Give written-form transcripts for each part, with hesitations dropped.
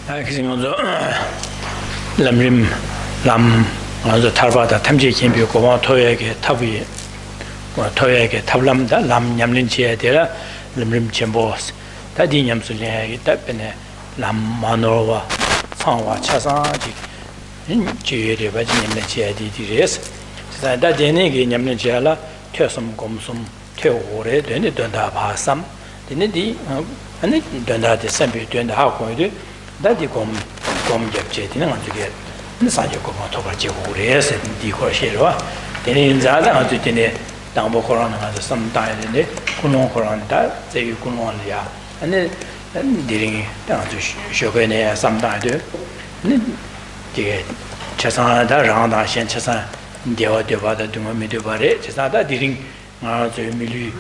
Lam Rim Tarbata Tamji Kimbi Goma Toyage Tabi Toyage Tablamda Lam Yamlin Chia Dera Lam Rim Chimbos Tadinium Sulia Tapene Lam Manova Sangwa Chasaji in Jiri Vajin Chia Diris that Denegi Yamnijala Tesum Gomsum Teore then it don't have Hasam then it and it don't have the same between the how that you come Japchetin to get Sanjoko Tobaji, the Corshera, then in Zada to Tene, Dambo Corona, some time in the Kunon Corona, they Kunonia, and then dealing down to Shogene sometime too. The Chasana, Randa, Shen Chasa, Deva Devada, Dumami Devare, Chasada, dealing to Milu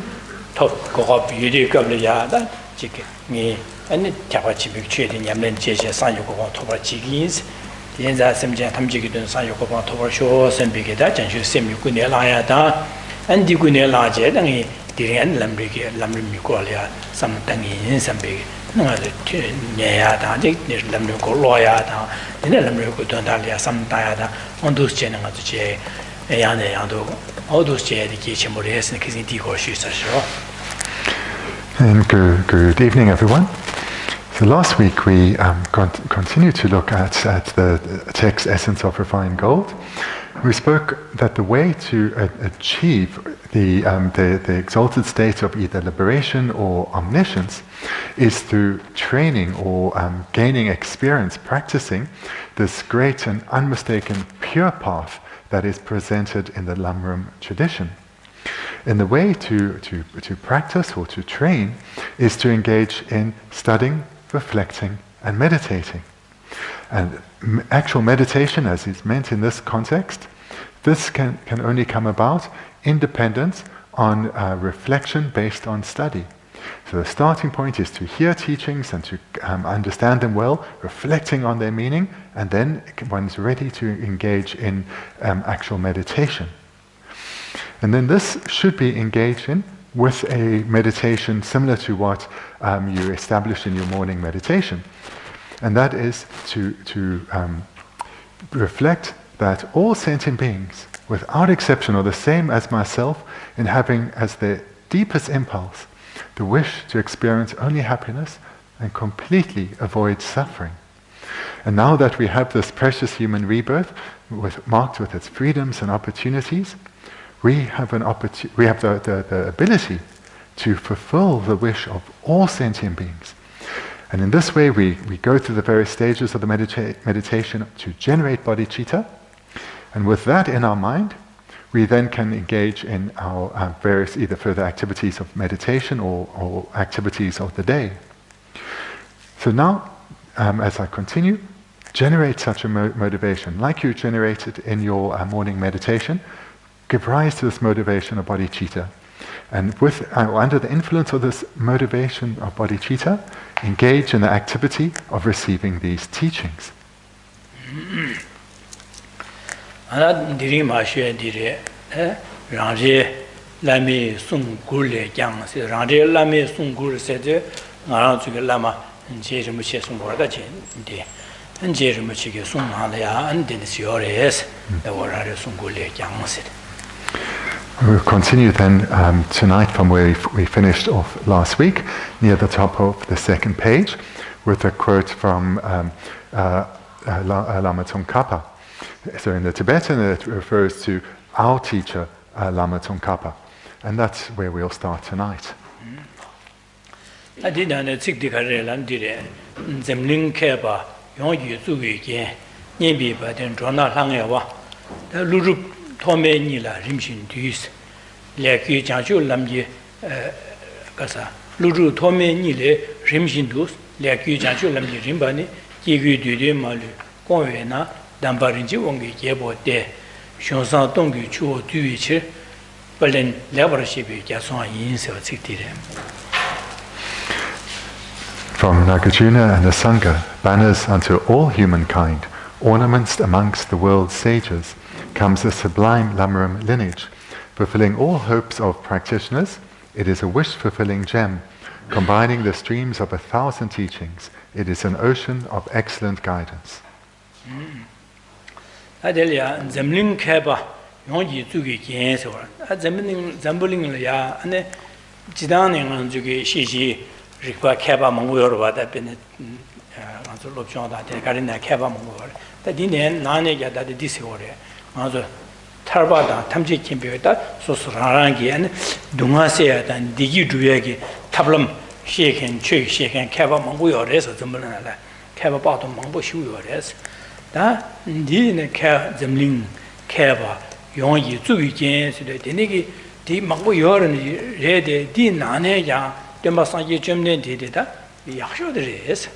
Top Coop, Yudi Gabliada, Chicken, me, and the Tapachi picture in Yamen Jesha Sanjoko Tobachigins. In that same Tamjiki Sanjoko Toba shows and Bigata, and you see Mukunela and Digunela Jet and he didn't Lamrimicolia, some tangy, some big, another Nyata, Lamrico Loyata, and then Lamrico Dondalia, some diada, on those general to J, Ayane, all those J education Mores and Kissing Digo shoes are sure. And good evening, everyone. So last week we continued to look at the text Essence of Refined Gold. We spoke that the way to achieve the exalted state of either liberation or omniscience is through training or gaining experience, practicing this great and unmistaken pure path that is presented in the Lam Rim tradition. And the way to practice or to train is to engage in studying, reflecting and meditating. And actual meditation, as is meant in this context, this can only come about independent on reflection based on study. So the starting point is to hear teachings and to understand them well, reflecting on their meaning, and then one's ready to engage in actual meditation. And then this should be engaged in with a meditation similar to what you establish in your morning meditation. And that is to reflect that all sentient beings, without exception, are the same as myself in having as their deepest impulse the wish to experience only happiness and completely avoid suffering. And now that we have this precious human rebirth, marked with its freedoms and opportunities, we have the ability to fulfill the wish of all sentient beings. And in this way we go through the various stages of the meditation to generate bodhicitta, and with that in our mind we then can engage in our various either further activities of meditation or activities of the day. So now as I continue, generate such a motivation like you generated in your morning meditation. Give rise to this motivation of bodhicitta, and under the influence of this motivation of bodhicitta, engage in the activity of receiving these teachings. We'll continue then tonight from where we finished off last week, near the top of the second page, with a quote from Lama Tsongkhapa. So in the Tibetan it refers to our teacher, Lama Tsongkhapa. And that's where we'll start tonight. Tome Nila Rimshin Dus, Laki Janju Lamji Gasa, Luru Tome Nile Rimshin Dus, Laki Janju Lamji Rimbani, Kigu Dude Malu, Convena, Dambarinji Wongi Jebo De, Shonsan Tongu Chuo Duicher, Berlin Laborashibi Gyatso Yin Sitire. From Nagarjuna and the Sangha, banners unto all humankind, ornaments amongst the world's sages, comes the sublime Lam Rim lineage, fulfilling all hopes of practitioners. It is a wish-fulfilling gem, combining the streams of 1,000 teachings. It is an ocean of excellent guidance. 아델이야 점링 캐바 용기 주기 계속 점링 야 안에 지단행은 주기 시시 리과 캐바 먹고요 봐다 변에 아주 롭종다 대가리나 캐바 먹고요 다디네 나네게 다디 디시고래 아주 탈바다 탐지 캠비에다 소스라랑기 안 동아세야단 디기 주야기 탑lâm 시행 최시행 캐바 먹고요 그래서 점을나라 캐바 바도 먹고 쉬고요 그래서 다 니네 캐 점링 캐바 용기 주기 계속돼 되니기 디 먹고 여러는 레데 디 나네야 dembasangi jumne didida yaxshoderes.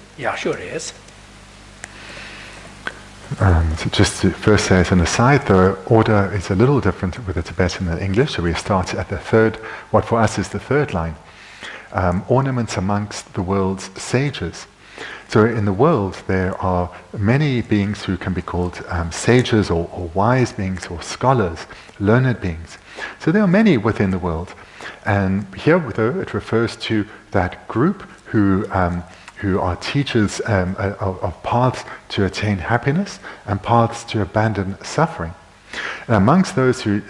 So just to first say as an aside, the order is a little different with the Tibetan and English, so we start at the third, what for us is the third line. Ornaments amongst the world's sages. So in the world there are many beings who can be called sages or wise beings or scholars, learned beings. So there are many within the world. And here, though, it refers to that group who are teachers of paths to attain happiness and paths to abandon suffering. And amongst those who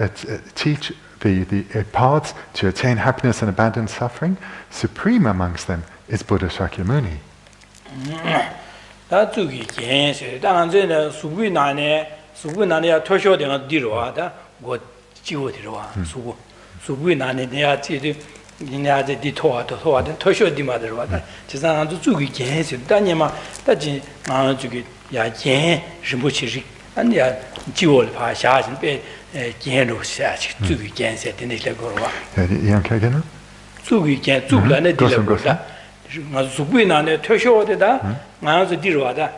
teach the paths to attain happiness and abandon suffering, supreme amongst them is Buddha Shakyamuni. 수구나네 내가 지리 니냐제 디토와도 토쇼디마들와다 지상한도 주기 계속 다니마 다지 아 주기 야제 심부치리 아니야 지월 파샤진 베 게로 샤치 주기 겐세 되는데 거와 이양케게는 주기 겐 주라네 디라고다 마 수구나네 토쇼데다 나서 디로와다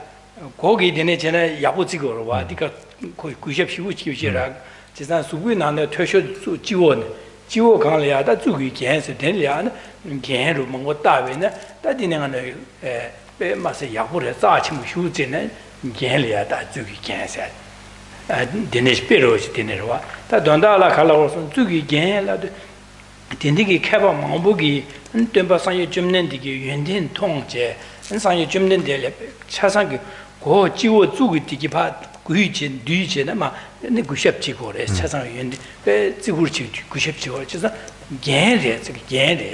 거기 되네 전에 야부지거로 와 니가 거의 90피우치기라 지상 수구나네 토쇼 지원 지워 강려야다 주기 괜스 된려는 괜로 뭔가 따위네 따디네가네 에 마세 야부레 자치무 휴제네 괜려야다 주기 괜스 아 데네스 페로스 데네로와 다 돈다라 칼라로선 주기 괜라도 딘디기 캐바 망보기 덴바상에 줌nen디기 연된 통제 상에 줌nen데레 차상기 고 지워 주기 디기파 구이진 뒤제나 네 구십지고래 차상 연데 배 지구르치 구십지고 그래서 겐레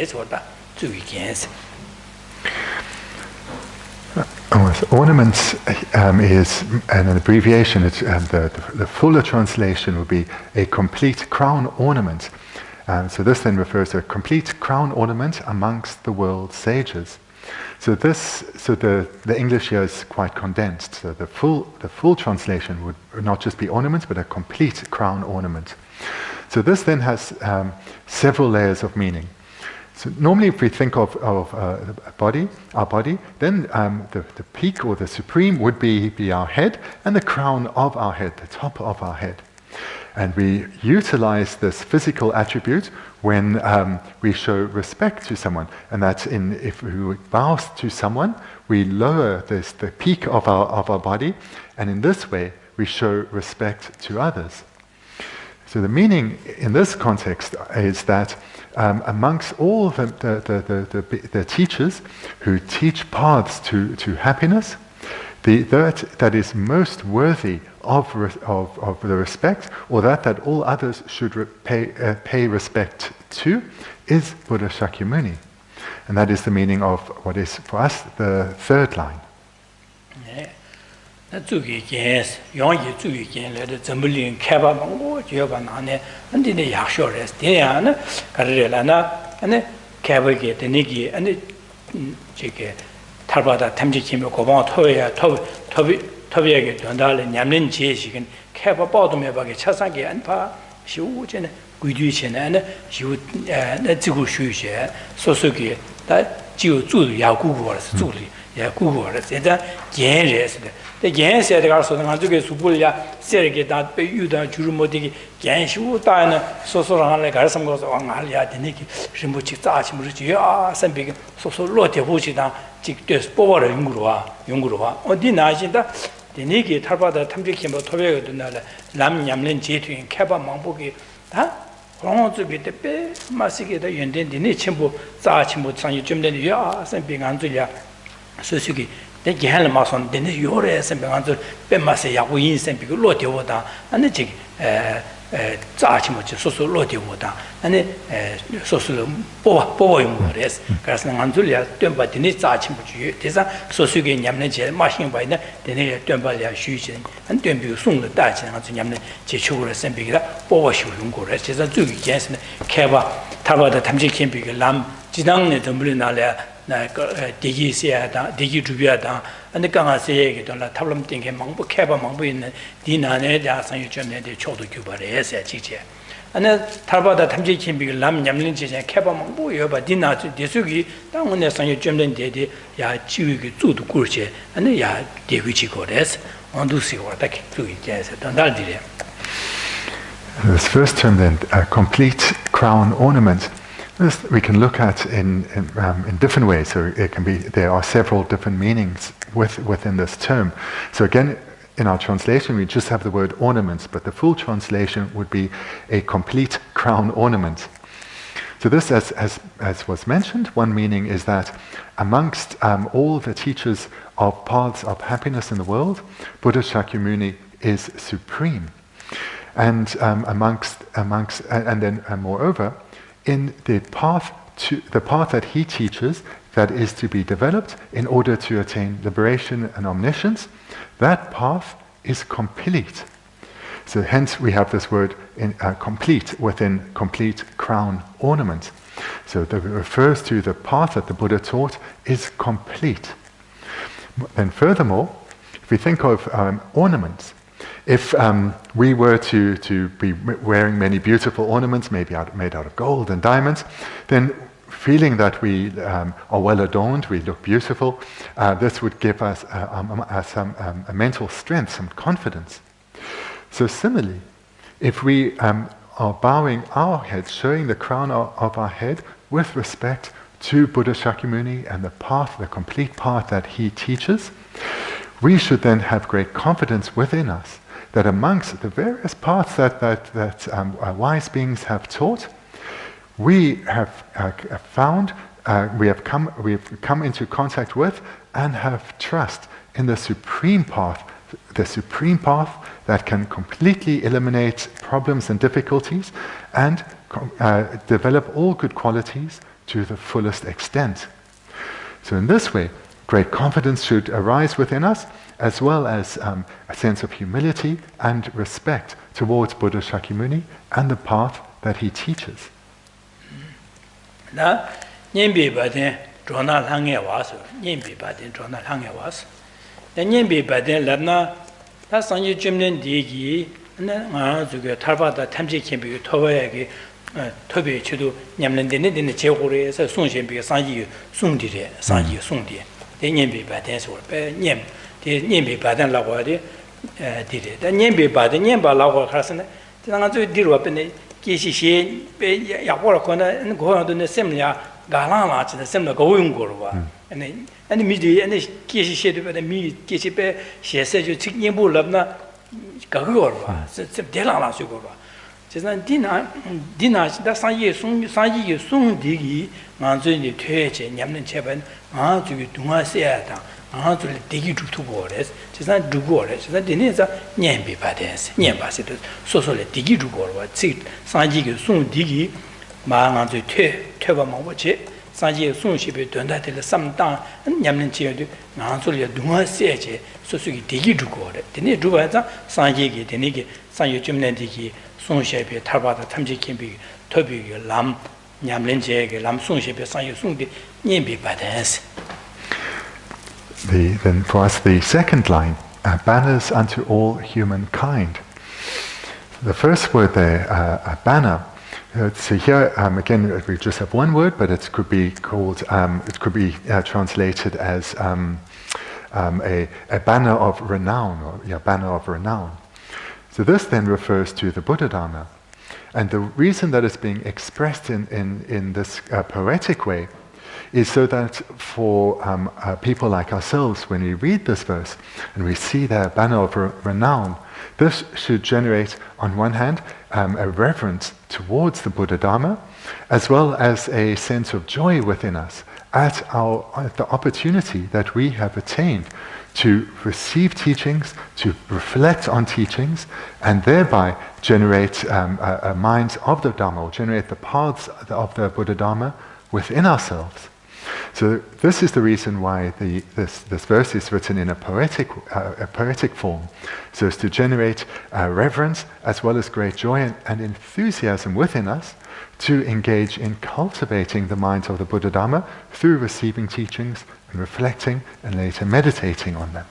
저다 주기 겐스 Ornaments is an abbreviation. It's, the fuller translation would be a complete crown ornament. So this then refers to a complete crown ornament amongst the world's sages. So the English here is quite condensed. So the full translation would not just be ornaments, but a complete crown ornament. So this then has several layers of meaning. So normally, if we think of our body, then the peak or the supreme would be our head, and the crown of our head, the top of our head. And we utilize this physical attribute when we show respect to someone, and that's if we bow to someone, we lower the peak of our body, and in this way we show respect to others. So the meaning in this context is that amongst all the teachers who teach paths to happiness, that is most worthy of the respect, or that all others should pay respect to, is Buddha Shakyamuni. And that is the meaning of what is for us the third line. 터비에게 돈달에 냠는 지식은 캐바 빠도메바게 차상게 안파 시우제네 구뒤체네 시우 나 지구 쉬쉬 소소게 다 지우 주 야구고라서 주리 야구고라서 일단 겐레스데 데 겐세데 가서 가지고 수불야 세르게 다 배유다 주로 못이게 겐시우 다는 소소랑을 가서 거서 왕할야 되니기 심부치 짜치 무르지 아 선비게 소소 로테 보시다 직대스 뽑아라 연구로와 어디 나신다 되니기 탈바다 탐지킴 토베가 된다라 람 냠는 제트인 캐바 망보기 다 홍어쪽에 때빼 마시게다 연된디니 첨부 자침부 상이 좀 되는 야 선빙안줄이야 소식이 내 개할 마선 되는 요래 선빙안줄 빼마세 야구 인생비고 로디오다 아니 지 자침부지 소소 로디오다 아니 소소로 뽑아용 거래서 그래서 안줄이야 뜸바디니 자침부지 대상 소식이 냠는 제 마신 바이나 되는 뜸발이야 쉬지 안 뜸비 송的大钱啊냠는 제초를 선비기다 뽑아시용 거래 제가 저기 괜찮네 개바 타바다 탐지 캠비가 람 지당내 덤블이 나래 나 디기시야다 디기 주비야다 안에 강아세 얘기도 나 탑람 땡게 망부 개바 망부 있는 디나네 자상 요점내데 초도 규발해서 지제 안에 타바다 탐지 캠비가 람 냠는 제제 개바 망부 여바 디나 대수기 당원에 상 요점된 데데 야 지위기 주도 꾸르제 안에 야 대위치 거래서 언두시고 딱 주기 제서 단달디래. This first term then, complete crown ornament. This we can look at in different ways. So it can be, there are several different meanings within this term. So again, in our translation, we just have the word ornaments, but the full translation would be a complete crown ornament. So this, as was mentioned, one meaning is that amongst all the teachers of paths of happiness in the world, Buddha Shakyamuni is supreme. And moreover, in the path that he teaches, that is to be developed in order to attain liberation and omniscience, that path is complete. So hence we have this word in complete within complete crown ornament. So that refers to the path that the Buddha taught is complete. Then furthermore, if we think of ornaments, if we were to be wearing many beautiful ornaments, maybe made out of gold and diamonds, then feeling that we are well adorned, we look beautiful, this would give us a mental strength, some confidence. So similarly, if we are bowing our head, showing the crown of our head with respect to Buddha Shakyamuni and the path, the complete path that he teaches, we should then have great confidence within us that amongst the various paths that wise beings have taught, we have found, we have come into contact with, and have trust in the supreme path that can completely eliminate problems and difficulties and develop all good qualities to the fullest extent. So in this way, great confidence should arise within us, as well as a sense of humility and respect towards Buddha Shakyamuni and the path that he teaches. 나 년비 받은 조나 항에 와서 년비 받은 조나 항에 와서 년비 받은 람나 다 상주 쯤는 디기 나 저기 탈바다 탐지 캠비 토바에게 토비 주도 냠는 데는 제고래서 송신비 상지 송디래 상지 송디 년비 받은서 년 년비 받은라고 하지 디래 년비 받은 년바라고 하서는 제가 저 뒤로 앞에 계시시 야고라 거는 고양도는 셈냐 가라마 진짜 셈나 고용 거로 봐. 아니 미디 아니 계시시도 배 미 계시배 셰세죠 책임부 럽나 그거 봐. 좀 대라라 쓰고 봐. 제가 디나 상예 송디기 만전이 퇴제 냠는 제반 저기 동아세야다. 저기 되게 좋고 그래서 제가 두고 그래서 제가 디네서 년비 받아서 년바세도 소소래 되게 두고 봐. 상지기 송디기 마한저 퇴바 먹었지. 상지의 송시비 된다들 삼당 냠는 지역도 나한솔이 동아세제 소소기 되게 두고 그래. 디네 두바자 상지기 디네기 상유 좀내디기 송시비 탈바다 탐지 캠비 토비기 람 냠는 지역에 람 송시비 상유 송디 년비 받아서 Then for us the second line, banners unto all humankind. The first word there, a banner. So here again we just have one word, but it could be called, it could be translated as a banner of renown, or banner of renown. So this then refers to the Buddha Dharma, and the reason that it's being expressed in this poetic way is so that for people like ourselves, when we read this verse and we see their banner of renown, this should generate, on one hand, a reverence towards the Buddha Dharma, as well as a sense of joy within us at the opportunity that we have attained to receive teachings, to reflect on teachings, and thereby generate minds of the Dharma, or generate the paths of the Buddha Dharma within ourselves. So this is the reason why this verse is written in a poetic form, so as to generate reverence as well as great joy and enthusiasm within us to engage in cultivating the minds of the Buddha Dharma through receiving teachings and reflecting and later meditating on them.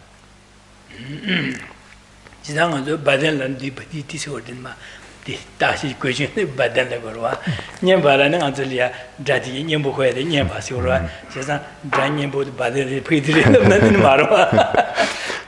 다시 question 받는 거로 년바라는 안들이야 자디 년보고에 년바시오라 세상 단년보도 받을 피들이 말어.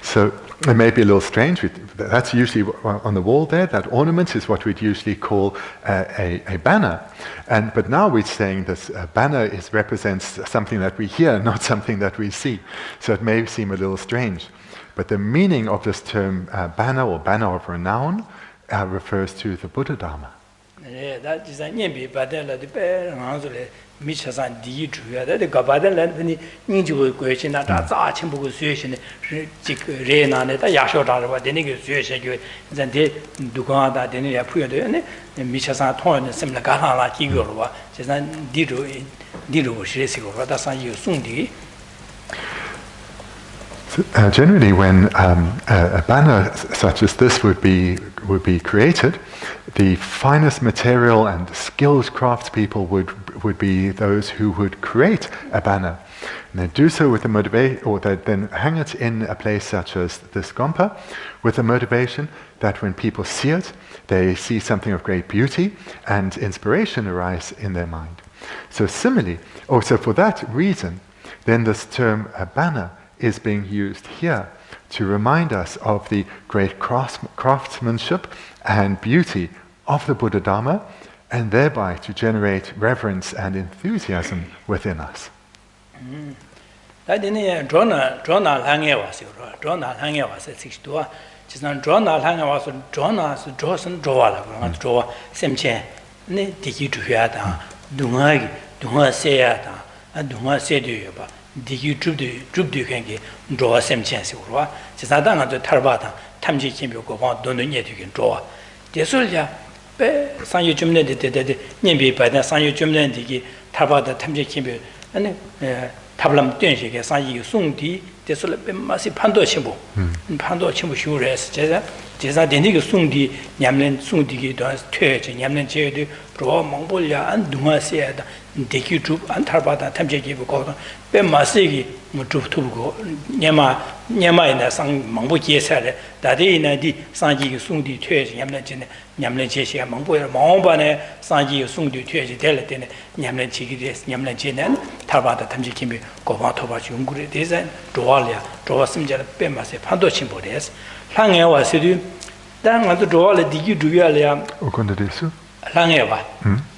So it may be a little strange. That's usually on the wall there. That ornament is what we'd usually call a banner. But now we're saying this banner represents something that we hear, not something that we see. So it may seem a little strange. But the meaning of this term banner or banner of renown refers to the Buddha Dharma. Generally, when a banner such as this would be created, the finest material and skilled craftspeople would be those who would create a banner, and they do so with the motivation, or they then hang it in a place such as this gompa, with the motivation that when people see it, they see something of great beauty and inspiration arise in their mind. So similarly, also for that reason, then this term banner is being used here to remind us of the great craftsmanship and beauty of the Buddha Dharma, and thereby to generate reverence and enthusiasm within us. Digi drupdu kengi draw sem chance urwa chisadanga to tarbata tamji kimyo ko ba don nye tu kin draw desulja be sanyu jumne de nyembi ba da sanyu jumne digi tarbata tamji kimyo ane tablam tyenshi ge sanyi sungdi desul be masi pando chimbo shures 제자 되는 게 숭디 냠는 숭디기 더 퇴제 냠는 제도 로 몽골야 안 동아시아다 대기 줍 안탈바다 탐제기 보고 뱀마세기 뭐 줍투고 냠마이나 상 몽보지에서래 다데이나디 상지기 숭디 퇴제 냠는 제시가 몽보야 몽반에 상지기 숭디 퇴제 될 때는 냠는 지기데 냠는 제는 탈바다 탐제기 고바 토바지 연구에 대해서 좋았음자 뱀마세 판도 침보레스 langé 와서도 다른 것도 좋아를 디기 주야래야 어건데 됐어? langé 와.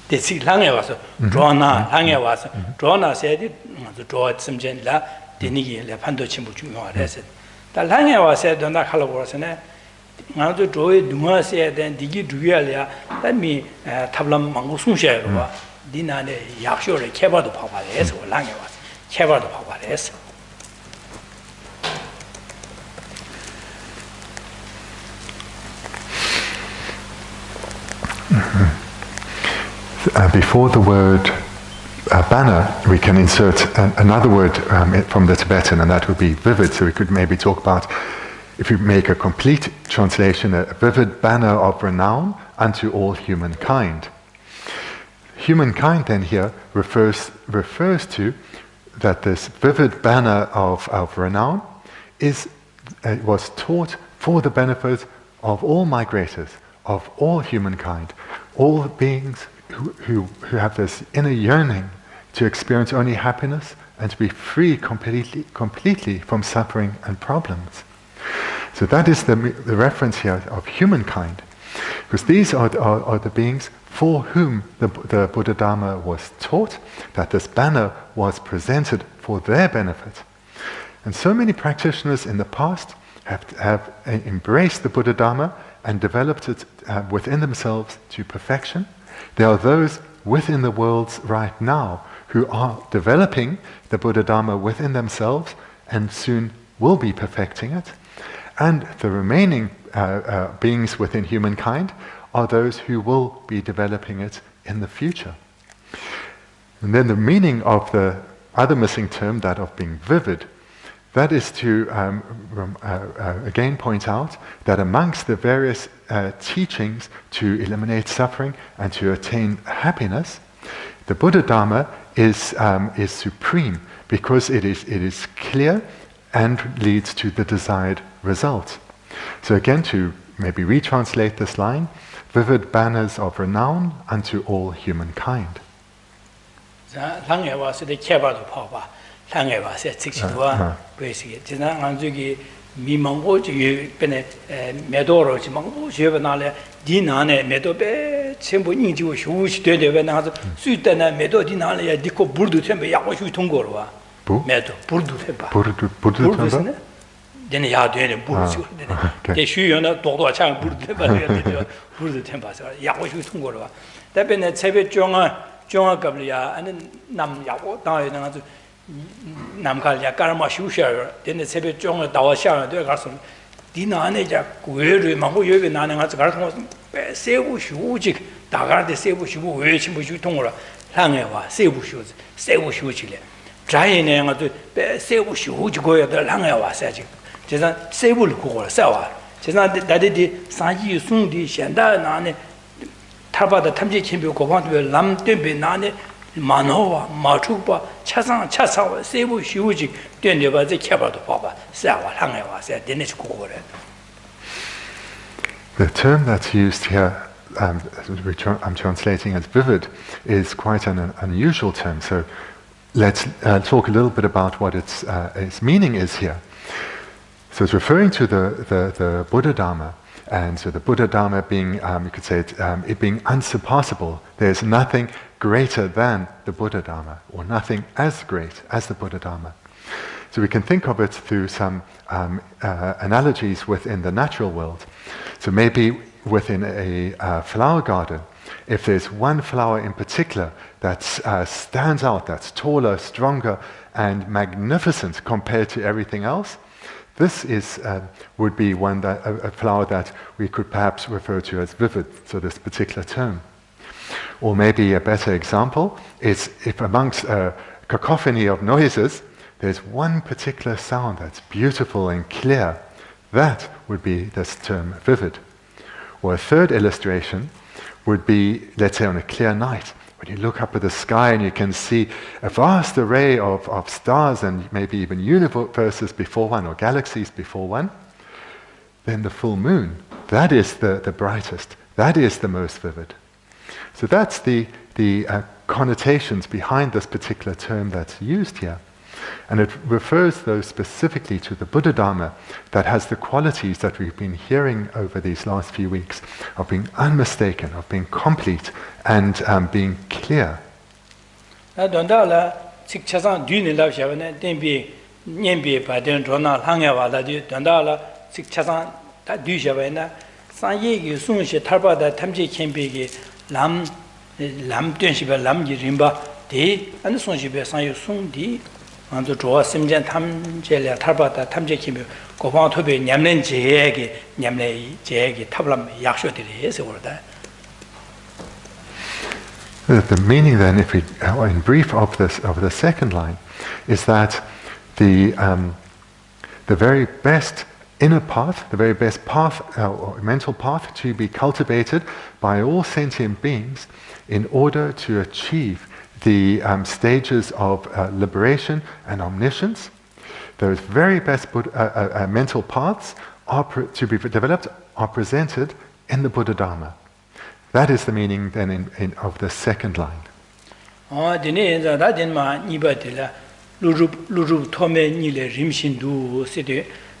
대시 langé 와서 좋아나 langé 와서 좋아나 세디 아주 좋았음전라 되니기에 판도 침부 중요하래서 다 langé 와서도 나 하려고 그러서네 아주 좋아에 누마세야 된 디기 주야래야 담이 탑람 망고 숨셔요 봐. 니나네 약쇼를 개발도 봐봐래서 langé 와서 개발도 봐봐래서 Before the word banner, we can insert another word from the Tibetan, and that would be vivid. So we could maybe talk about, if we make a complete translation, a vivid banner of renown unto all humankind. Humankind then here refers to that this vivid banner of renown was taught for the benefit of all migrators, of all humankind, all beings who have this inner yearning to experience only happiness and to be free completely from suffering and problems. So that is the reference here of humankind. Because these are the beings for whom the Buddha Dharma was taught, that this banner was presented for their benefit. And so many practitioners in the past have embraced the Buddha Dharma and developed it within themselves to perfection. There are those within the worlds right now who are developing the Buddha Dharma within themselves and soon will be perfecting it. And the remaining beings within humankind are those who will be developing it in the future. And then the meaning of the other missing term, that of being vivid, that is to again point out that amongst the various teachings to eliminate suffering and to attain happiness, the Buddha Dharma is supreme because it is clear and leads to the desired result. So again, to maybe retranslate this line, vivid banners of renown unto all humankind. Then ya doing burdu de shuyona dodo chang burdu ba burdu tempa sa ya wo shu 통고로 da ben ne chebe jonga gablia an nam ya wo da na zu nam kal ya karma shu sha de ne chebe jonga da wa sha de ga so di na ne ja gwe ru ma ho ye be na na ga ga thong se bu shu ji da ga de se bu shu bu we chi bu shu 통고로 lang ye wa se bu shu ji le zai ne ga zu se bu shu ji go ya de lang ye wa sa ji 제가 세불 그걸 싸워. 제가 다들이 산지 송디 현다 나네 타바다 탐지 캠비 고방도 람tembe 나네 만호와 마축바 차상 세부 쉬우지 된데 봐서 캐봐도 봐봐. 싸워 항해 와서 되네 그거래. The term that's used here, I'm translating as vivid, is quite an unusual term. So let's talk a little bit about what its meaning is here. So it's referring to the Buddha Dharma, and so the Buddha Dharma being, you could say, it being unsurpassable. There's nothing greater than the Buddha Dharma, or nothing as great as the Buddha Dharma. So we can think of it through some analogies within the natural world. So maybe within a flower garden, if there's one flower in particular that stands out, that's taller, stronger, and magnificent compared to everything else, this would be a flower that we could perhaps refer to as vivid, so this particular term. Or maybe a better example is if amongst a cacophony of noises, there's one particular sound that's beautiful and clear, that would be this term vivid. Or a third illustration would be, let's say on a clear night, when you look up at the sky and you can see a vast array of stars and maybe even universes before one or galaxies before one, then the full moon, that is the brightest, that is the most vivid. So that's the connotations behind this particular term that's used here. And it refers, though, specifically to the Buddha Dharma that has the qualities that we've been hearing over these last few weeks of being unmistaken, of being complete, and being clear. 안도 좋아 심전 탐제ля 탈바다 탐제키며 고방 토베 냠는 제에게 냠내 제에게 탑람 약속들이 해서 그러다. The meaning then, if we, in brief, of the second line, is that the very best inner path, the very best path, or mental path, to be cultivated by all sentient beings in order to achieve the stages of liberation and omniscience. Those very best mental paths to be developed are presented in the Buddha Dharma. That is the meaning then of the second line.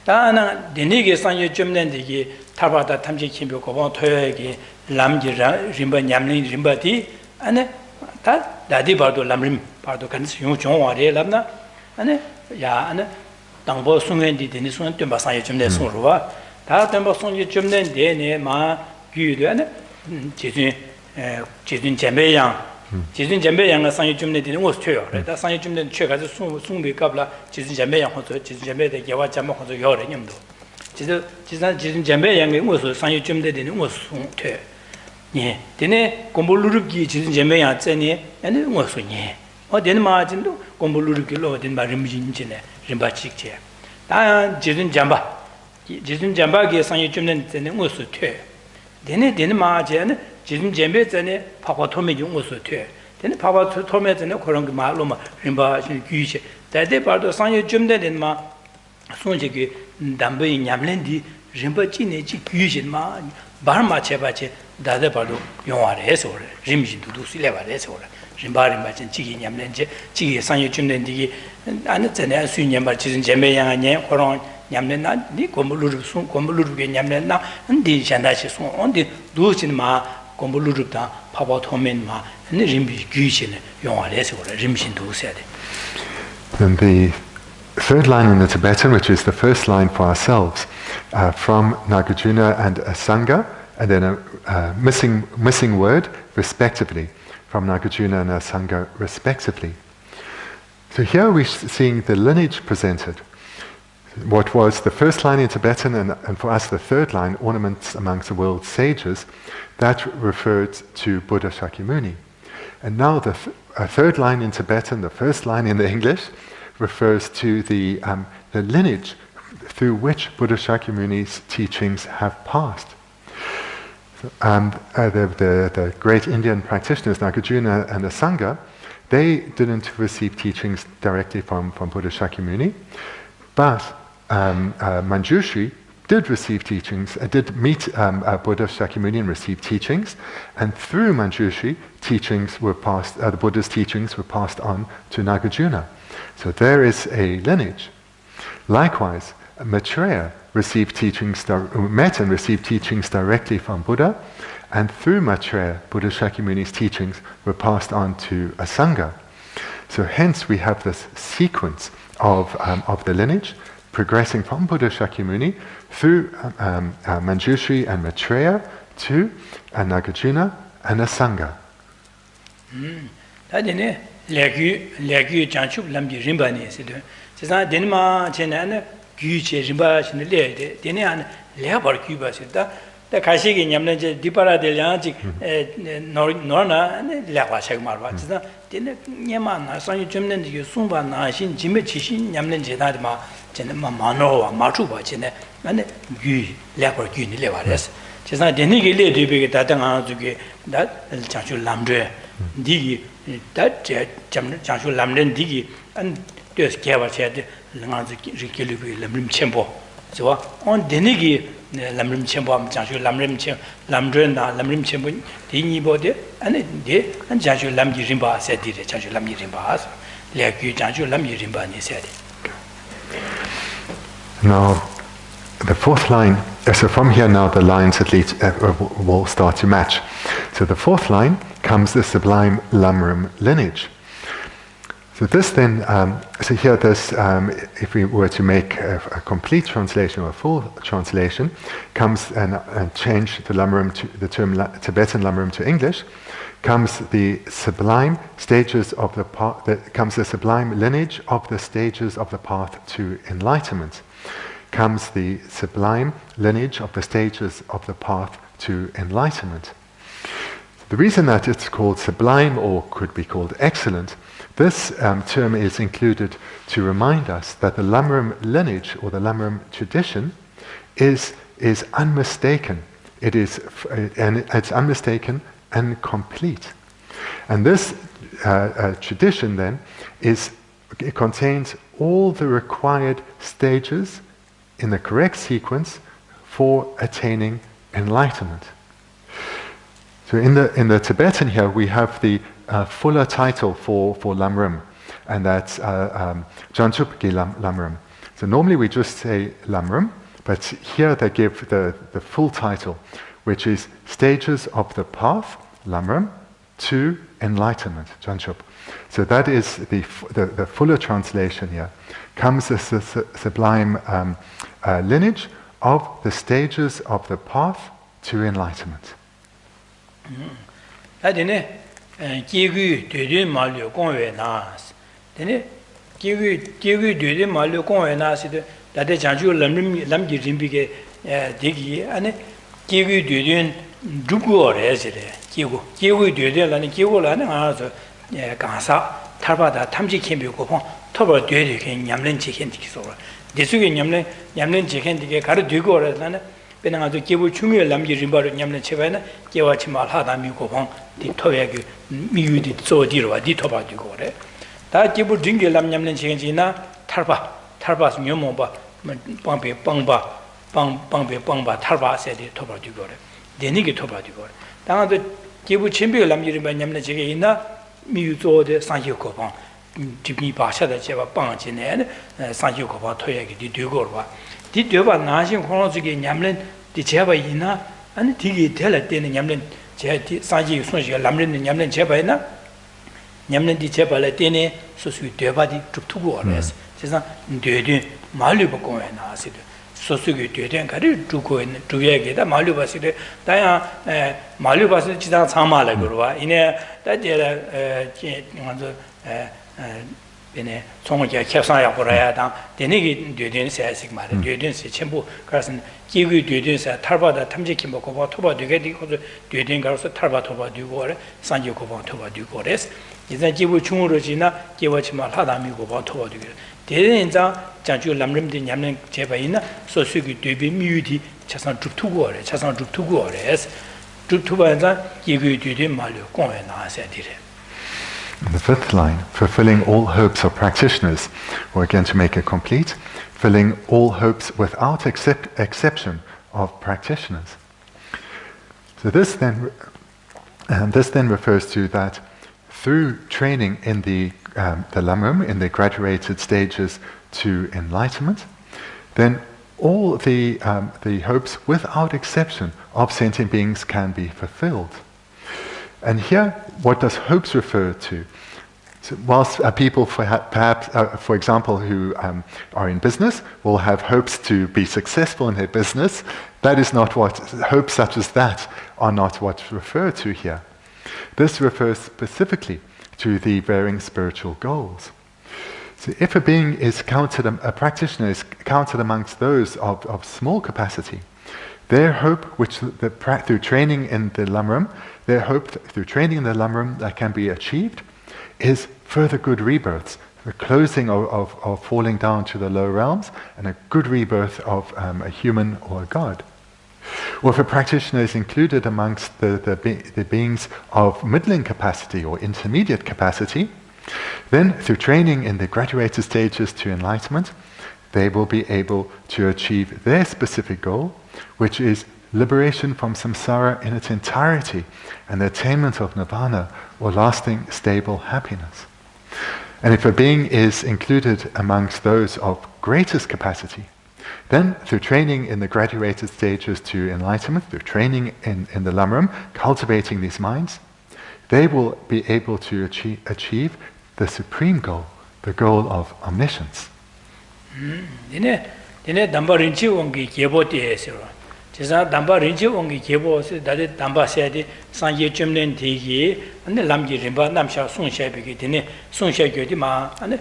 다나 데니게 상여 점nen데기 타바다 탐지 kim표 고봉 토요에게 람지 림바 냠린 림바디 안에 다 다디 바도 람림 바도 간스 용종와레 람나 안에 야 안에 당보 송엔디 데니 송엔 좀 바상여 점내 송로와 다 덤보 송여 점nen데네 마 규도 안에 제준 잼배양 제준 잼배양의 상여 점내디는 뭐 쳐요. 다 상여 점내 쳐가지고 송비 갑라 제준 잼배양 호서 제준 잼배대 개와 잠 호서 요래 님도 지금 잠배양의 무슨 상유 좀 되는 무슨 돼. 예. 되네 공부르기 지금 잠배양 전에 아니 무슨 예. 어디는 마진도 공부르기로 어딘 말임진지네. 림바직제. 다 지금 잠바게 상유 좀 되는 무슨 돼. 되네 마진은 지금 잠배 전에 파파토메 용 무슨 돼. 되네 파파토메 전에 그런 거 말로만 림바신 귀시. 다들 봐도 상유 좀 되는 마 손지기 담배 냠랜디 림바치네지 규진마 바르마 제바체 다데바도 용와레서 림진도 실레바레서 림바리마진 지기 냠랜제 지기 상유 준된디기 안에 전에 수년바 지진 제메양아니 그런 냠랜나 니 고물루르게 냠랜나 인디 샨다시 손 온디 두진마 고물루르다 파바토멘마 니 림비 규진에 용와레서 림진도 세데. Then the third line in the Tibetan, which is the first line for ourselves, from Nagarjuna and Asanga, and then a missing word, respectively, from Nagarjuna and Asanga, respectively. So here we're seeing the lineage presented. What was the first line in Tibetan, and for us the third line, ornaments amongst the world's sages, that referred to Buddha Shakyamuni. And now the third line in Tibetan, the first line in the English, refers to the lineage through which Buddha Shakyamuni's teachings have passed. The great Indian practitioners, Nagarjuna and Asanga, they didn't receive teachings directly from Buddha Shakyamuni, but Manjushri did receive teachings, did meet Buddha Shakyamuni and receive teachings, and through Manjushri, teachings were passed, the Buddha's teachings were passed on to Nagarjuna. So there is a lineage. Likewise, Maitreya met and received teachings directly from Buddha, and through Maitreya, Buddha Shakyamuni's teachings were passed on to Asanga. So hence we have this sequence of the lineage, progressing from Buddha Shakyamuni through Manjushri and Maitreya to Nagarjuna and Asanga. Legu Janchuk Lambi Rimbani said, Sasan Denma Chenan, Guche Rimba Shinele, Denian, Lebar Cuba Sita, the Kashiki Yamne, Dipara de Yanjik, Norna, and Lava Shagmarva. Then Yaman, San Jumnan, Sumba, Nashin, Jimmy Chishin, Yamlen Jenadma, Jenama Mano, Machuba, Chene, and Gu, Lebar Guni Levares. Sasan Denigi lady big Tatanga, that Janchu Lamdre, Digi. That Janchu Lamden Digi and just gave us had Rikili Lam Rim Temple. So on Denigi Lam Rim Temple, Janchu Lam Rim Lamdrena, Lam Rim Temple, Dini body, and it did, and Janchu Lam Yirimba said, did Janchu Lam Yirimba, like you Janchu Lam Yirimba, he said. Now, the fourth line, so from here now the lines at least will start to match. So the fourth line comes the sublime Lam Rim lineage. So this then, so here this, if we were to make a complete translation or a full translation, comes and change the Lam Rim to the term Tibetan Lam Rim to English, comes the sublime stages of the path, comes the sublime lineage of the stages of the path to enlightenment. Comes the sublime lineage of the stages of the path to enlightenment. The reason that it's called sublime, or could be called excellent, this term is included to remind us that the Lam Rim lineage, or the Lam Rim tradition, is unmistaken. It's unmistaken and complete. And this tradition then it contains all the required stages in the correct sequence for attaining enlightenment. So in the Tibetan here we have the fuller title for Lam Rim, and that's Janchupki Lam Rim. So normally we just say Lam Rim, but here they give the full title, which is Stages of the Path, Lam Rim, to Enlightenment, Janchup. So that is the fuller translation here. Comes as the sublime lineage of the stages of the path to enlightenment. 탈바다 탐지 캠비고 토버 되게 냠는 지켄디기 소라 대수게 냠는 지켄디게 가르 되고 그러나는 배나가도 기부 중요한 남지 림바로 냠는 제바나 개와치 말 하다 미고 디 토야기 미유디 조디로 와디 토바 되고 그래 다 기부 딩게 냠는 지켄지나 탈바 녀모바 빵베 빵바 탈바 세디 토바 되고 그래 되니게 토바 되고 그래 당아도 기부 챔비가 남지 림바 냠는 지게 있나 미유조의 상식고방 집이 바샤다 제가 빵지네 상식고방 토야기 뒤고봐 뒤되바 나신 코로지게 냠는 디 제바 있나 아니 디게 될 때는 냠는 제 상식 손시가 남는 냠는 제바이나 냠는 디 제바를 때네 소수 되바디 죽투고 알아서 세상 되되 말리 보고에 나시도 소수게 되된 가리 두고 있는 두야게다 말리 봤을 다야 말리 봤을 지당 참말을 그러와 이내 다제라 먼저 베네 총을 개상야 보라야다 되네기 되된 세식 말은 되된 세 전부 그래서 기구 되된서 탈바다 탐지기 먹고 봐 토바 되게 되고 되된 가서 탈바 토바 되고 그래 산지고 봐 토바 되고 그래서 이제 기부 중으로 지나 기와치말 하다미고 봐 토바 되고 대인자 자주 람림디 냠는 제바이나 소수기 되비 미유디 차상 죽투고 그래 차상 죽투고 그래서 죽투바자 기구 되된 말로 공에 나와서 되래. The fifth line, fulfilling all hopes of practitioners, or again to make it complete, filling all hopes without exception of practitioners. So this then refers to that through training in the Lam Rim, in the graduated stages to enlightenment, then all the hopes without exception of sentient beings can be fulfilled. And here, what does hopes refer to? So whilst people, perhaps, for example, who are in business, will have hopes to be successful in their business, that is not what, hopes such as that are not what's referred to here. This refers specifically to the varying spiritual goals. So if a being is counted, a practitioner is counted amongst those of small capacity, their hope, which through training in the Lam Rim, their hope through training in the Lam Rim that can be achieved is further good rebirths, the closing of falling down to the low realms, and a good rebirth of a human or a god. Or if a practitioner is included amongst the beings of middling capacity or intermediate capacity, then through training in the graduated stages to enlightenment, they will be able to achieve their specific goal, which is liberation from samsara in its entirety and the attainment of nirvana, or lasting stable happiness. And if a being is included amongst those of greatest capacity, then through training in the graduated stages to enlightenment, through training in the Lam Rim, cultivating these minds, they will be able to achieve the supreme goal, the goal of omniscience. 제가 담바 렌지 온기 개보스 다들 담바 세야디 상계 점낸 되기 안에 남기 림바 남샤 송샤비게 되네 송샤교디 마 안에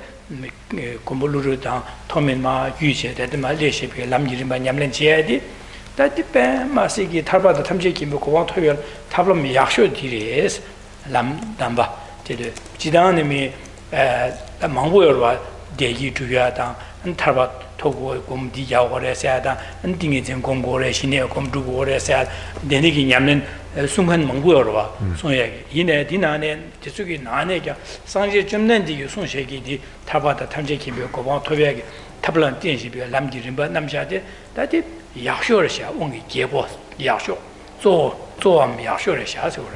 공부르다 토면마 유제되데 말레시비게 남기 림바 냠len 지야디 다디페 마시기 탈바다 탐제기 뭐 고왕 토열 탑럼 약쇼 디레스 람 담바 제데 지단님이 망보여와 대기 주야다 탈바 토고 곰디 야고래서야다 안딩이 전 공고래 신에 곰두고래서 내내기 냠는 순간 망고여와 송야기 이내 디나네 지속이 나네가 상제 점nen디 송셰기디 타바다 탐제기 고방 토비하게 타블란 띠시비가 남기림바 남샤데 다디 약쇼르샤 온기 제보 약쇼 조조암 약쇼르샤 소라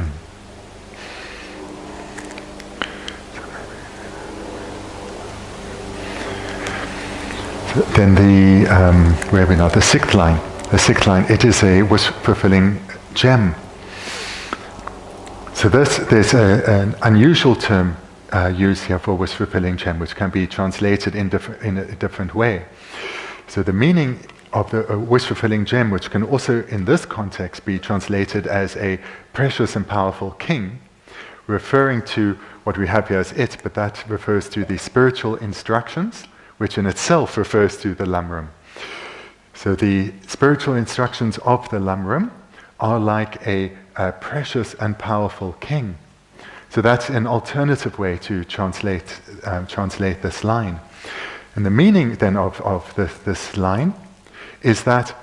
Then where are we now? The sixth line. The sixth line, it is a wish-fulfilling gem. So there's an unusual term used here for wish-fulfilling gem, which can be translated in a different way. So the meaning of the wish-fulfilling gem, which can also in this context be translated as a precious and powerful king, referring to what we have here as it, but that refers to the spiritual instructions, which in itself refers to the Lam Rim. So the spiritual instructions of the Lam Rim are like a precious and powerful king. So that's an alternative way to translate this line. And the meaning then of this line is that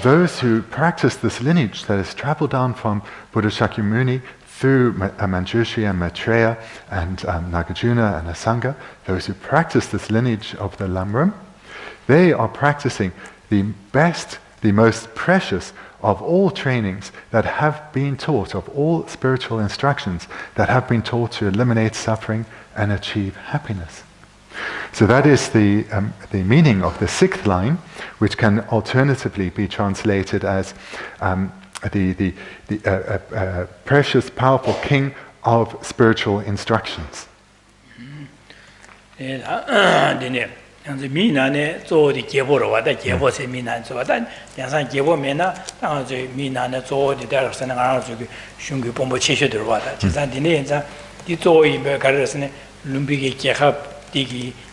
those who practice this lineage that has traveled down from Buddha Shakyamuni through Manjushri and Maitreya and Nagarjuna and Asanga, those who practice this lineage of the Lam Rim, they are practicing the best, the most precious of all trainings that have been taught, of all spiritual instructions that have been taught to eliminate suffering and achieve happiness. So that is the meaning of the sixth line, which can alternatively be translated as the precious, powerful king of spiritual instructions.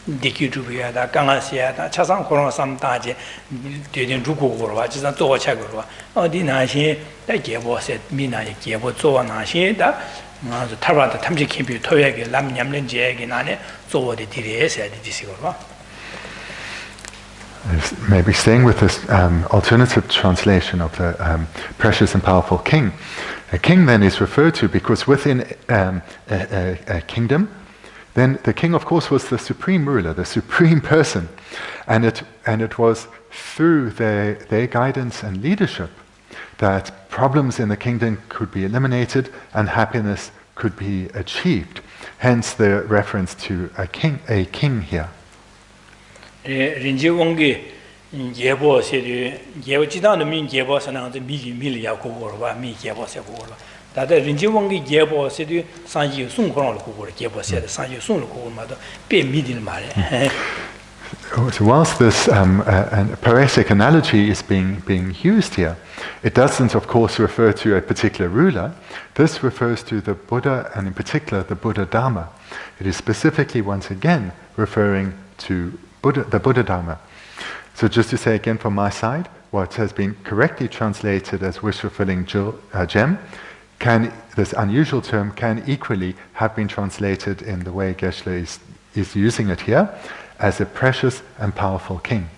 Diki Dubiya, the Gangasia, the Chasan Koron some Taji, didn't Ruku, just a Zoa Chagua. Oh, Dinashi, that gave us at Mina, gave Zoa Nashi, that the Tara, the Tamji Kimpi, Toyag, Lam Yamlin Jeg, and Zoa the TDS at the Disigova. Maybe staying with this alternative translation of the precious and powerful king. A king then is referred to because within a kingdom, then the king, of course, was the supreme ruler, the supreme person, and it was through their guidance and leadership that problems in the kingdom could be eliminated and happiness could be achieved. Hence the reference to a king here. So whilst this poetic analogy is being used here, it doesn't, of course, refer to a particular ruler. This refers to the Buddha, and in particular the Buddha Dharma. It is specifically, once again, referring to the Buddha Dharma. So just to say again from my side, what has been correctly translated as wish-fulfilling gem, this unusual term can equally have been translated in the way Geshe is using it here, as a precious and powerful king.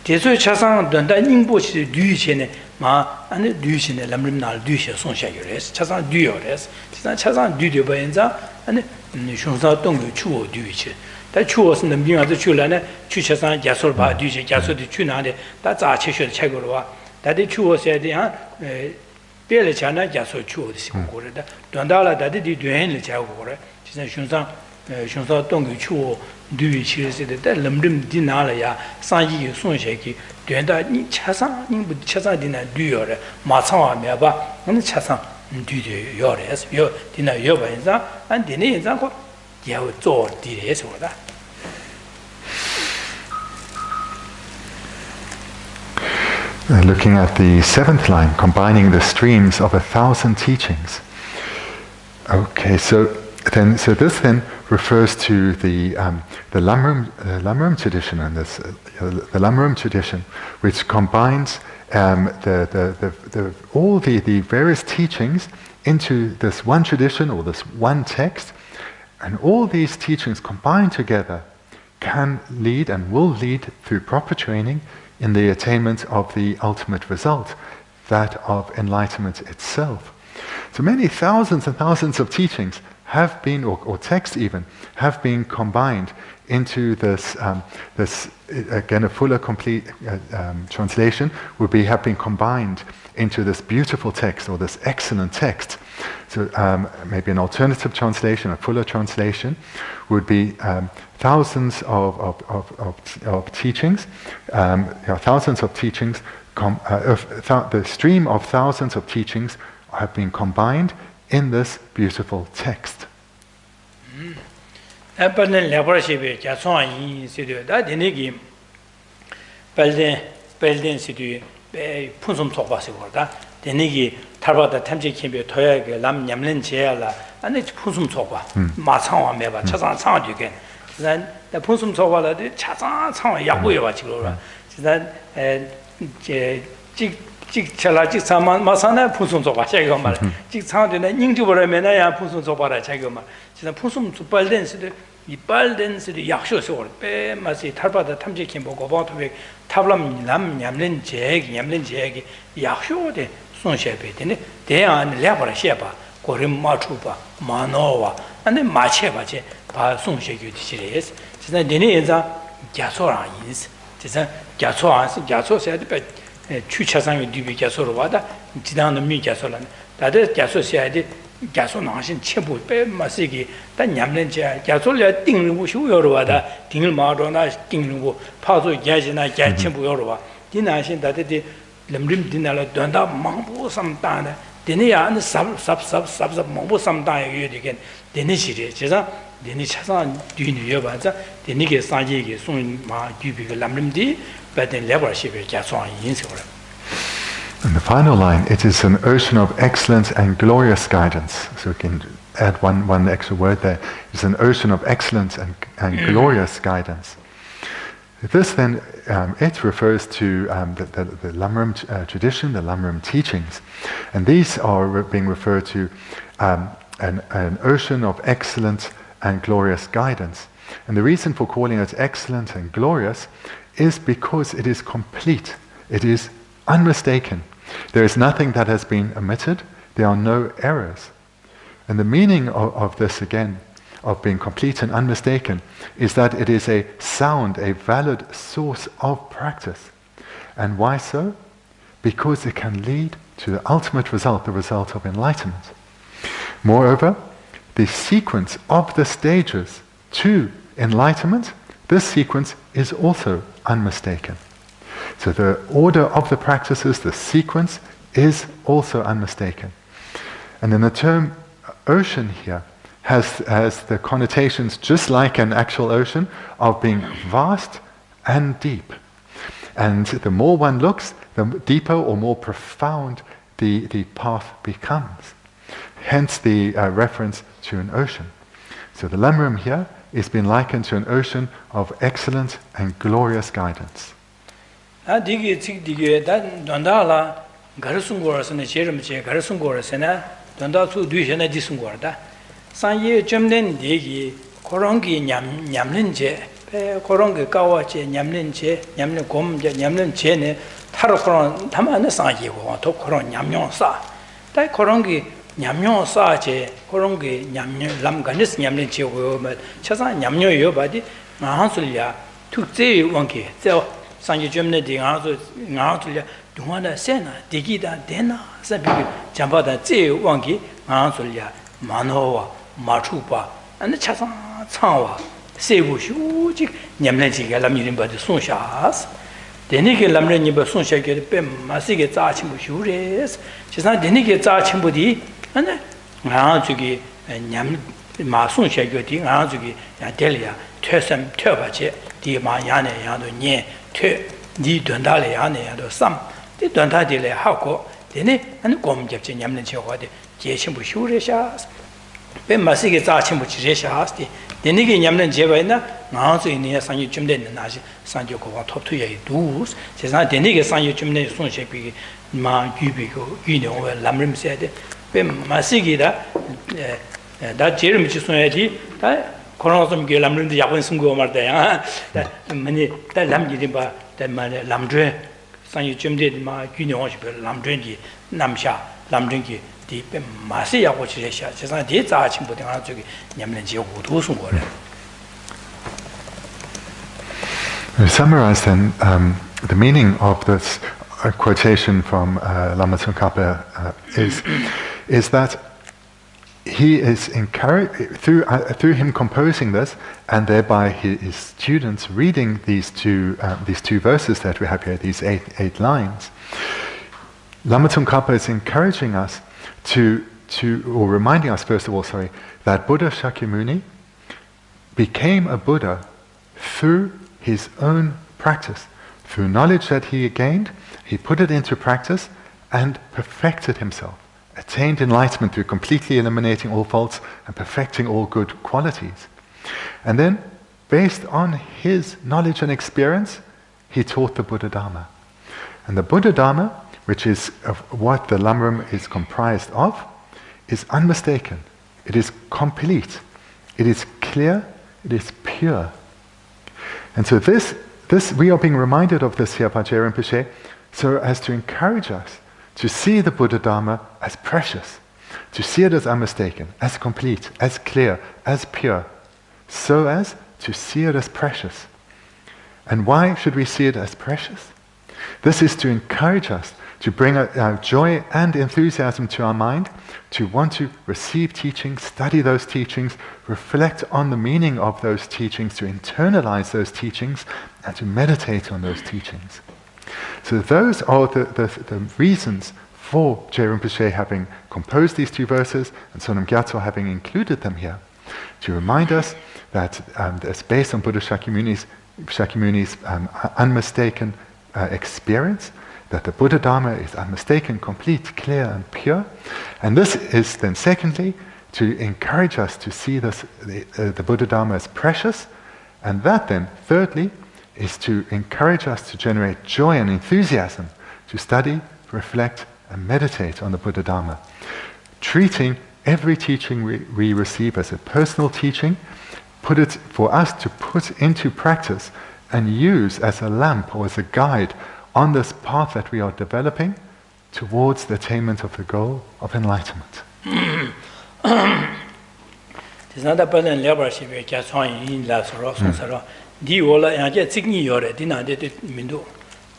Teso chasang danda ningbo chi du chene ma ane du chene lam rim nal du che song sha yores chasang du yores chasang du de ba enza ane shong sa dong gu chu du che da chu os nem bing az chu la ne chu chasang gyatso ba du che gyatso de chu na de da za che shwe che go wa da de chu os ya de ha pe le cha na gyatso chu de si go re da danda la da de di duen le cha go re shong sa dong gu chu du chi se de lam rim di na la ya san yi song she ki duen da ni cha sang ni bu cha sang di na du yo re ma chang wa me ba ni cha sang du de yo re yo di na yo ba yin za an di ne yin za ko ya wo zo di re so da. Looking at the seventh line, combining the streams of 1,000 teachings. Okay, so this then refers to the Lam Rim tradition, and the Lam Rim tradition, which combines all the various teachings into this one tradition or this one text, and all these teachings combined together can lead and will lead through proper training in the attainment of the ultimate result, that of enlightenment itself. So many thousands and thousands of teachings have been, or texts even, have been combined into this, again, a fuller, complete translation would be have been combined into this beautiful text or this excellent text. So maybe an alternative translation, a fuller translation, would be thousands of teachings, thousands of teachings, the stream of thousands of teachings have been combined in this beautiful text. 데니기 탈바다 탐지 캠비 토야게 람 냠는 제야라 아니 푼숨 속과 마창와 매바 차상 상어지게 난 푼숨 속과라데 차상 상어 약고여 봐 지금 지난 에직 찰라직 사만 마산에 푼숨 속과 제가 말 직 상어되는 인주버려면야 푼숨 속과라 제가 말 지난 푼숨 빨덴스데 이 빨덴스데 약쇼서 빼 마시 탈바다 탐지 캠비 고바토베 탑람 람 냠는 제기 약쇼데 손셰베데네 대안 레버라 셰바 고림 마추바 마노와 안에 마체바제 바 손셰규디시레스 진짜 내내자 갸소라 인스 진짜 갸소아스 갸소세데 베 추차상의 뒤비 갸소로 와다 지나는 미 갸소란 다들 갸소세데 갸소 나신 첨부 빼 마시기 단 냠는제 갸소려 띵르고 쇼여로 와다 띵을 마로나 띵르고 파도 야지나 갸첨부 여로 와 디나신 다들 람림 디나라 돈다 망보 삼다네 데네야 안 삽삽삽삽 망보 삼다에 유디겐 데네시리 제가 데네 차상 뒤니여 봐자 데네게 상지게 송마 규비가 람림디 바덴 레버시베 갸소한 인세거라. And the final line, it is an ocean of excellence and glorious guidance. So we can add one extra word there. It's an ocean of excellence and glorious guidance. This then, it refers to the Lam Rim tradition, the Lam Rim teachings. And these are being referred to an ocean of excellent and glorious guidance. And the reason for calling it excellent and glorious is because it is complete. It is unmistaken. There is nothing that has been omitted. There are no errors. And the meaning of this, again, of being complete and unmistaken, is that it is a sound, a valid source of practice. And why so? Because it can lead to the ultimate result, the result of enlightenment. Moreover, the sequence of the stages to enlightenment, this sequence is also unmistaken. So the order of the practices, the sequence, is also unmistaken. And then the term ocean here has the connotations, just like an actual ocean, of being vast and deep. And the more one looks, the deeper or more profound the path becomes. Hence the reference to an ocean. So the Lam Rim here is being likened to an ocean of excellent and glorious guidance. 디게 디게 단 돈다라 가르숭고라서네 제름제 가르숭고라서네 돈다수 뒤에네 디숭고라다 산예 점된 디기 코롱기 냠냠는제 배 코롱기 까와제 냠는제 냠는 곰제 냠는제네 타로 코롱 담안에 산예고 도 코롱 냠뇽사 다 코롱기 냠뇽사제 코롱기 냠뇽 람간스 냠는제고 뭐 차사 냠뇽요 바디 나한술야 특제 원기 저 상기 점내디 나한술야 동안에 세나 디기다 되나 사비 잠바다 제 원기 나한술야 마노와 마추바 안에 차상 창와 세부 휴지 냠내지가 람이림바디 손샤스 데니게 람레니바 손샤게 뱀 마시게 자침부 휴레스 지상 데니게 자침부디 안에 나한주기 냠 마손샤게디 나한주기 야 델리아 퇴섬 퇴바제 디마 야네 야도 니 돈달에 야네 야도 삼디 돈다딜에 하고 데네 안 곰접지 냠는 저거데 제침부 휴레샤스 뱀 마시게 자침부 지레샤스디 데니게 냠는 제바이나 나한수 있는 상이 좀 되는 나지 상조고가 톱투에 두스 제가 데니게 상이 좀 되는 손셰비 마 유비고 유노에 람림세데 뱀 마시기다 다 제름 지송야지 다 코로나 좀 람림도 약원 승고 말다야 많이 다 람지디 봐 대만에 람드레 상이 좀 되는 마 유노시 별 람드레기 남샤 람드레기 디베 마시야고 지레샤 제가 디 자침부 등아 저기 냠는 지 우도sun 거래. To summarize then the meaning of this quotation from Lama Tsongkhapa is that he is encouraged through him composing this, and thereby his students reading these two verses that we have here, these eight lines. Lama Tsongkhapa is encouraging us or reminding us first of all, that Buddha Shakyamuni became a Buddha through his own practice, through knowledge that he gained. He put it into practice and perfected himself. Attained enlightenment through completely eliminating all faults and perfecting all good qualities. And then, based on his knowledge and experience, he taught the Buddha Dharma. And the Buddha Dharma, which is of what the Lam Rim is comprised of, is unmistaken. It is complete. It is clear. It is pure. And so this we are being reminded of this here by Gyatso Rinpoche, so as to encourage us to see the Buddha Dharma as precious, to see it as unmistaken, as complete, as clear, as pure, so as to see it as precious. And why should we see it as precious? This is to encourage us to bring joy and enthusiasm to our mind, to want to receive teachings, study those teachings, reflect on the meaning of those teachings, to internalize those teachings, and to meditate on those teachings. So those are the reasons for Gyatso Rinpoche having composed these two verses and Sonam Gyatso having included them here, to remind us that it's based on Buddha Shakyamuni's unmistaken experience, that the Buddha Dharma is unmistaken, complete, clear and pure. And this is then secondly to encourage us to see the Buddha Dharma as precious, and that then thirdly is to encourage us to generate joy and enthusiasm to study, reflect, and meditate on the Buddha Dharma. Treating every teaching we receive as a personal teaching, put it for us to put into practice and use as a lamp or as a guide on this path that we are developing towards the attainment of the goal of enlightenment. Di ola yaje tsikni yore di na de mindu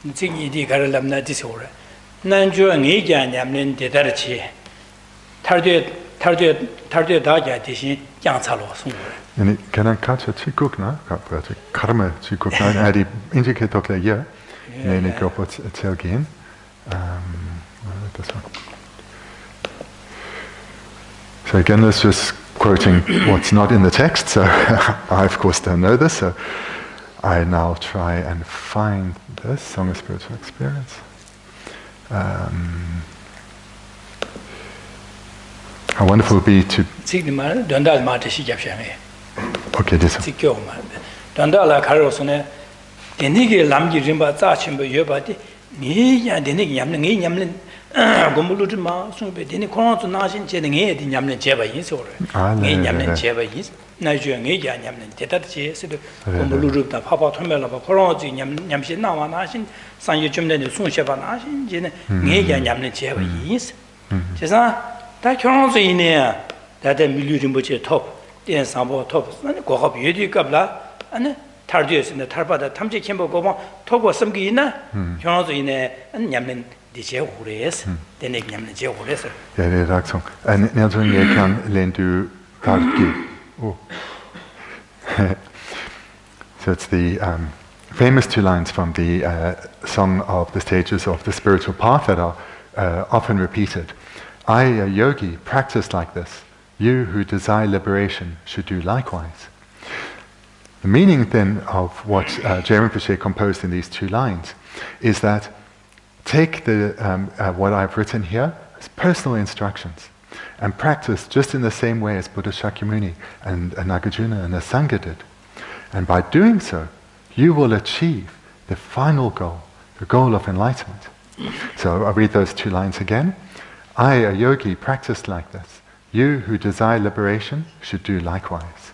tsikni di garalam na dis ore nan jo ngi ja nyamlen de dar chi tarde da ja de shin yang cha lo sung ore and can catch a chikuk na karma chikuk na adi indicate of the year ne go put again this one. So again, let's just quoting what's not in the text, so I of course don't know this, so I now try and find this Song of Spiritual Experience. How wonderful it would be to... Okay, this one. Gomulutima, Sumpedini, Coronto Nasin, Chening, the Yamlin Jeva is or Yamlin Jeva is, Niger, Yamlin, Tetachi, Gomulu, the Papa Tomel of Coronto, Yamshin, Nama Nasin, San Yachum, the Sunsheva Nasin, Yamlin Jeva is. Chesa, that Coronto in there, that a million butcher top, then some top, and go up Yudi Gabla, and Tardius in the Tarpa, the Tamji Kimbo Goma, top was some Gina, Coronto in there, and Yamlin. So it's the famous two lines from the song of the stages of the spiritual path that are often repeated. I, a yogi, practice like this. You who desire liberation should do likewise. The meaning then of what Gyatso Rinpoche composed in these two lines is that take what I've written here as personal instructions and practice just in the same way as Buddha Shakyamuni and Nagarjuna and the Sangha did. And by doing so, you will achieve the final goal, the goal of enlightenment. So I'll read those two lines again. I, a yogi, practice like this. You who desire liberation should do likewise.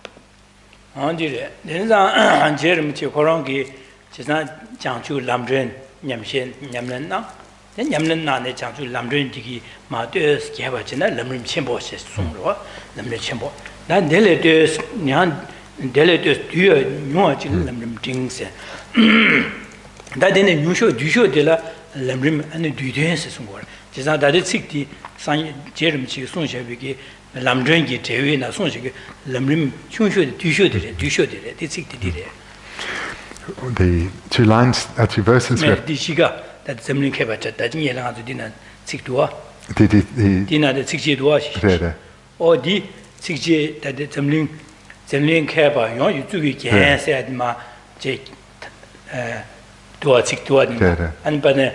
then Yamlin Nane Chanchu Lamdrin Digi Matus Gavachina, Lam Rim Text Sumro, Lam Rim Text. Then Deletus Nyan Deletus Dua Nuachil Lam Rim Jings. That in a new show, du show de la Lam Rim and the Dudens Sumor. Just not that it's 60 San Jerem Sunshaki, Lamdrin Tewi, and Sunshaki, Lam Rim Chunshu, du show did it, it's 60 did it. The two lines, two verses. The Shiga, that Zemlin Kebacha, that Niela to dinner 6 to the dinner the 60 to or the 60 that the Zemlin Keba, you took it, yes, said Ma Jake to 6 to and Bane,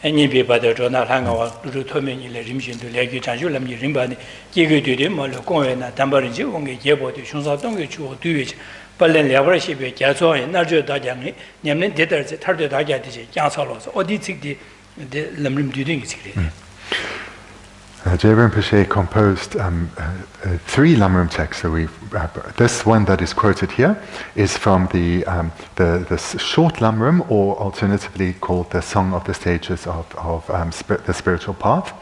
any people that do not hang out to Tomin in the Rimshin to Legu Tanjulam, Rimbani, Gigu to them, Moloco and Tambarin, Yebo to Shunsatongi or do it. But then leadership, Gyatso, and Najo Dajang, Yamin did the third Dajati, Gyatso, or did the Lam Rim doing secret. Gyatso Rinpoche composed 3 Lam Rim texts. So this one that is quoted here is from the short Lam Rim, or alternatively called the Song of the Stages of the Spiritual Path.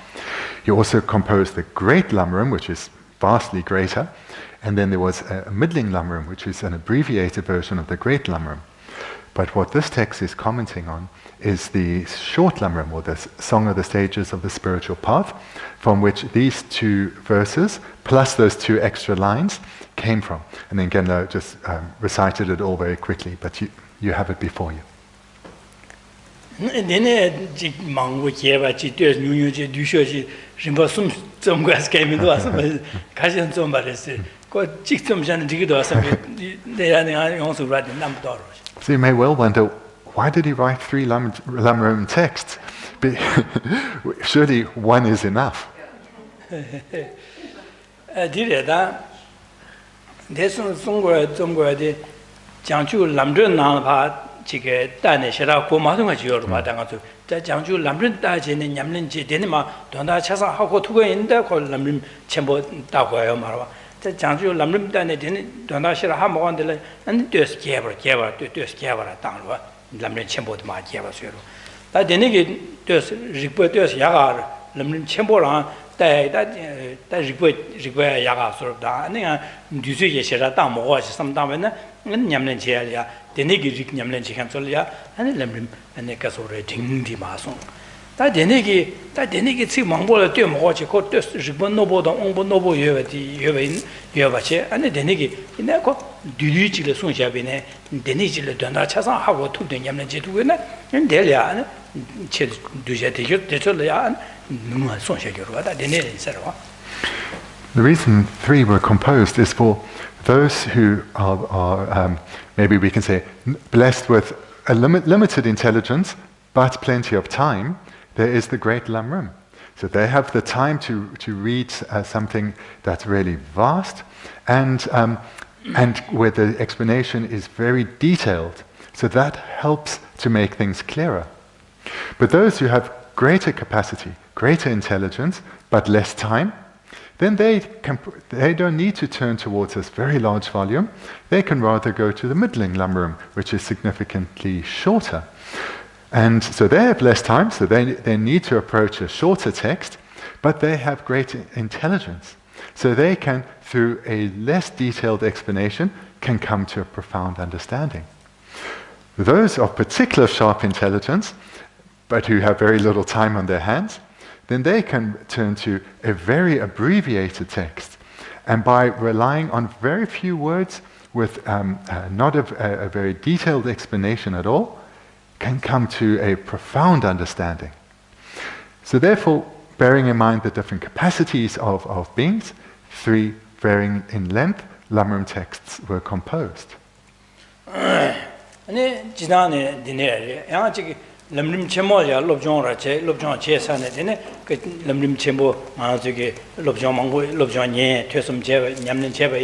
He also composed the Great Lam Rim, which is vastly greater. And then there was a middling Lam Rim, which is an abbreviated version of the Great Lam Rim. But what this text is commenting on is the short Lam Rim, or the Song of the Stages of the Spiritual Path, from which these 2 verses, plus those 2 extra lines, came from. And then Genlo just recited it all very quickly, but you have it before you. So you may well wonder, why did he write 3 Lam Rim texts? Surely one is enough. Janju Lam Rim Dane Dona Shira Hamon and Dus Gaber Downwa, Lam Rim Chembo Ma Gava Suru. That Denigi Dus Reporters Yagar, Lam Rim Chemboran, that require Yaga sort of down, and Dusu Shira Dam watch some down and Yamlen Chelia, Denigi Rik Yamlen Chicansolia, and Lam Rim and the Casore Ting Di Mason. That Denigi Mongol Dum watch a court just Ribonobo, the Ombo Nobo Yovache, and the Denigi in that court, Duji the Sunshabine, Denigi Dona Chasa, how to the Yamnaji to win, and Delia, Dujati, Desolia, Numa Sunshagura, that Denise. The reason 3 were composed is for those who are maybe we can say, blessed with a limited intelligence, but plenty of time. There is the Great Lam Rim. So they have the time to read something that's really vast, and where the explanation is very detailed. So that helps to make things clearer. But those who have greater capacity, greater intelligence, but less time, then they don't need to turn towards this very large volume. They can rather go to the middling Lam Rim, which is significantly shorter. And so they have less time, so they need to approach a shorter text, but they have greater intelligence. So they can, through a less detailed explanation, can come to a profound understanding. Those of particular sharp intelligence, but who have very little time on their hands, then they can turn to a very abbreviated text. And by relying on very few words with not a very detailed explanation at all, can come to a profound understanding. So therefore, bearing in mind the different capacities of beings, 3 varying in length, Lam Rim texts were composed. Lam Rim Chembo ya Lobjong Che Sane Dine, Lam Rim Chembo Manzuki, Lobjong Mango, Lobjong Ye, Tesum Jeva, Yamlin Cheva,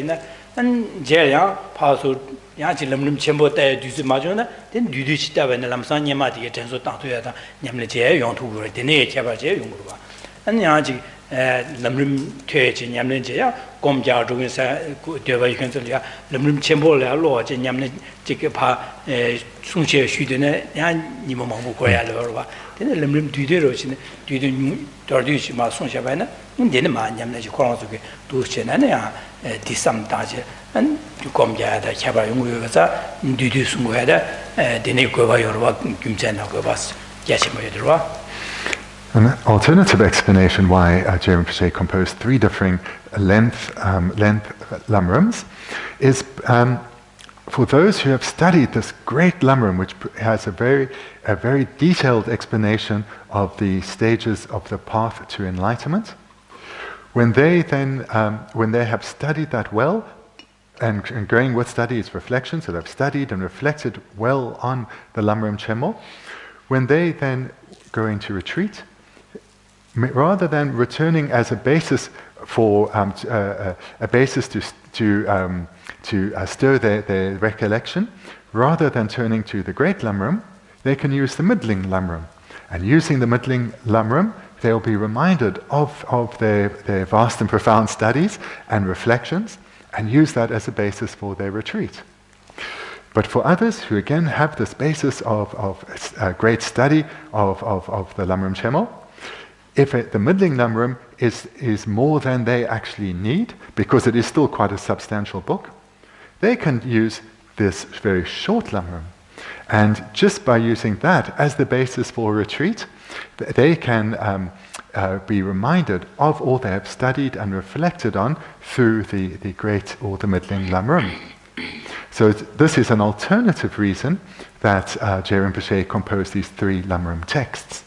and Jelia, Pasu, Yanchi Lam Rim Chembo, Dusu Majona, then Dudichita and Lamsan Yamati, Tenso Tatuata, Yamle Che, Yontu, Dene Cheva, Yungua, and Yanchi Lam Rim Text Nyamlen Jia, Gom Jia Zhong Sa Deva Yuan Zhe Lia, Lam Rim Chenpo Le Lo Jin Nyamlen Jike Pa Song Xie Xu De Ne Yan Ni Mo Mang Bu Guo Ya Le Ba, then Lam Rim Du De Ro Xin Du De Dor Du Xi Ma Song Xia Bai Na, then Ma Nyamlen Ji Guang Zu Ge Du Xie Na Ya Di Sam Da Jie, and Du Gom Jia Da Xia Ba Yong Yu Za Du Du Song Guo Ya Da, then Ni Guo Ba Yo Ba Gum Zhen Na Guo Ba Gyatso Mo Yo De Ba. An alternative explanation why Geshe Rinpoche composed 3 differing length Lam Rims is for those who have studied this great Lam Rim, which has a very detailed explanation of the stages of the path to enlightenment. When they have studied that well, and going with study is reflection, so they've studied and reflected well on the Lam Rim Chenmo, when they then go into retreat, rather than returning as a basis for a basis to stir their recollection, rather than turning to the great Lam Rim, they can use the middling Lam Rim. And using the middling Lam Rim, they'll be reminded of their vast and profound studies and reflections, and use that as a basis for their retreat. But for others who again have this basis of great study of the Lam Rim Chenmo, if the middling Lam Rim is more than they actually need, because it is still quite a substantial book, they can use this very short Lam Rim. And just by using that as the basis for retreat, they can be reminded of all they have studied and reflected on through the great or the middling Lam Rim. So this is an alternative reason that Geshe Rinpoche composed these 3 Lam Rim texts.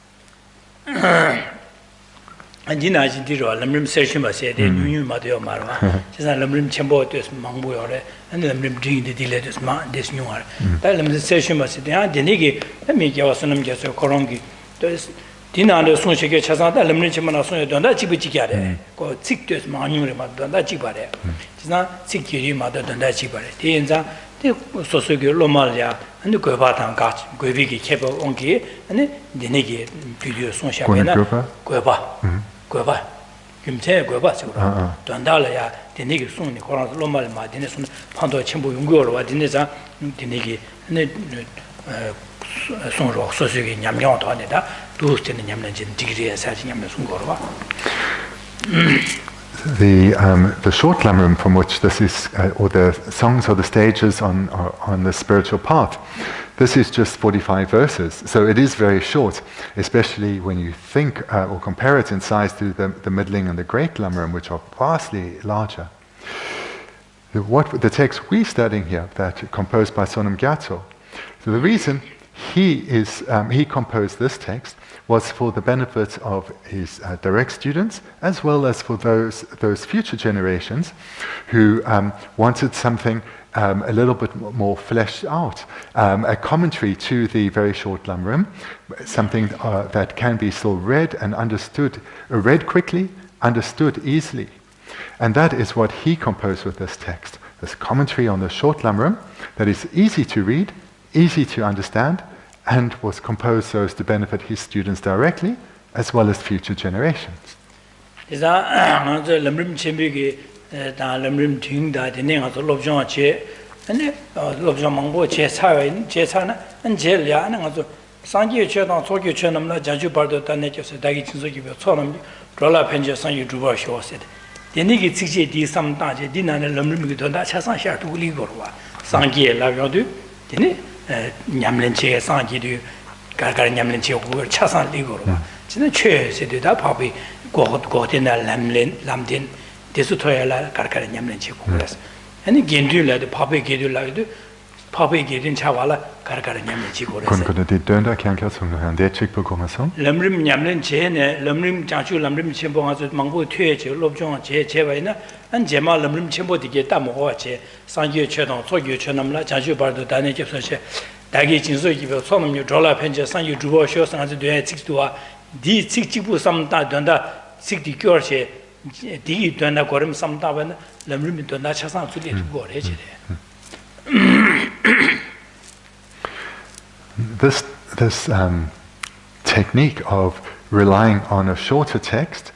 And in I did Lam Rim session was said, you Mateo Marva, just Lam Rim Chenpo to Mangbo, and Lam Rim Ding the delay this new one. That Lam session was said, Denigi, let me give us some Gyatso Korongi. Dina the Sun Shake Chazan, Lam Rim Chemana Sun, don't that Chibicare, go sick to Manu, don't that Chibare. It's not sick you, mother, don't that Chibare. The Enza, the Sosugi Lomalia, and the Guevatan Gats, Gueviki Kepo Onki, and the Denigi, Studio Sun Shapena, Gueva. Gueva, Gumte Gueva, Dandalaya, the Nigi soon, the Koran Lomal, Martinez, Pando Chimbo Yungur, what Dineza, the Nigi, and the Son Rock, Sosugi, Yamyon, Toneda, those in the Yamlan degree as Yam Sungorva. The short Lam Rim from which this is, or the songs or the stages on the spiritual path, this is just 45 verses, so it is very short, especially when you think or compare it in size to the middling and the great Lam Rim, which are vastly larger. The text we're studying here, that composed by Sonam Gyatso, so the reason he composed this text was for the benefit of his direct students, as well as for those future generations who wanted something a little bit more fleshed out, a commentary to the very short Lam Rim, something that can be still read and understood, read quickly, understood easily. And that is what he composed with this text, this commentary on the short Lam Rim that is easy to read, easy to understand, and was composed so as to benefit his students directly, as well as future generations. Lam Rim Ting da the name of the Lobsang Che, and Lobsang Mangbo Che Chana, and Jelia, and also Sanji Chetan, Tokyo Chanam, Jaju Bardo, Tanekos, Dagi Chinsoki, Sonam, Drola Penja, Sanju Druba Shaw said. The Niki Tixi di some Daji, Dina and Lam Rim Gudon, Chasan Shar to Ligorwa, Sangi Laviodu, Dini, Yamlen Che, Sangi do Gargar Yamlen Che, who were Chasan Ligorwa. Chin Che said that Poppy got in a Lamdin. Desutoyala Karkar Yamlen Chikulas. And again, do let the Poppy get you like the Poppy get in Chavala, Karkar Yamlen Chikulas. Dönda Kankasung and their chick Bogomason? Lam Rim Yamlen Chen, Lam Rim Janchu, Lam Rim Chimbo, Mango Tuech, Lobjong, Chevina, and Jema Lam Rim Chimbo to get Tamoche, Sanju Cheton, Tokyo Chenamla, Janju Bardo, Daneke, Dagi Chinso, Sonam, you draw up and just Sanju Drubo shows and the 6 to a D 60 some Dunda 60 cure. Di dona gorim samtavan Lam Rim dona chasan to get go. This technique of relying on a shorter text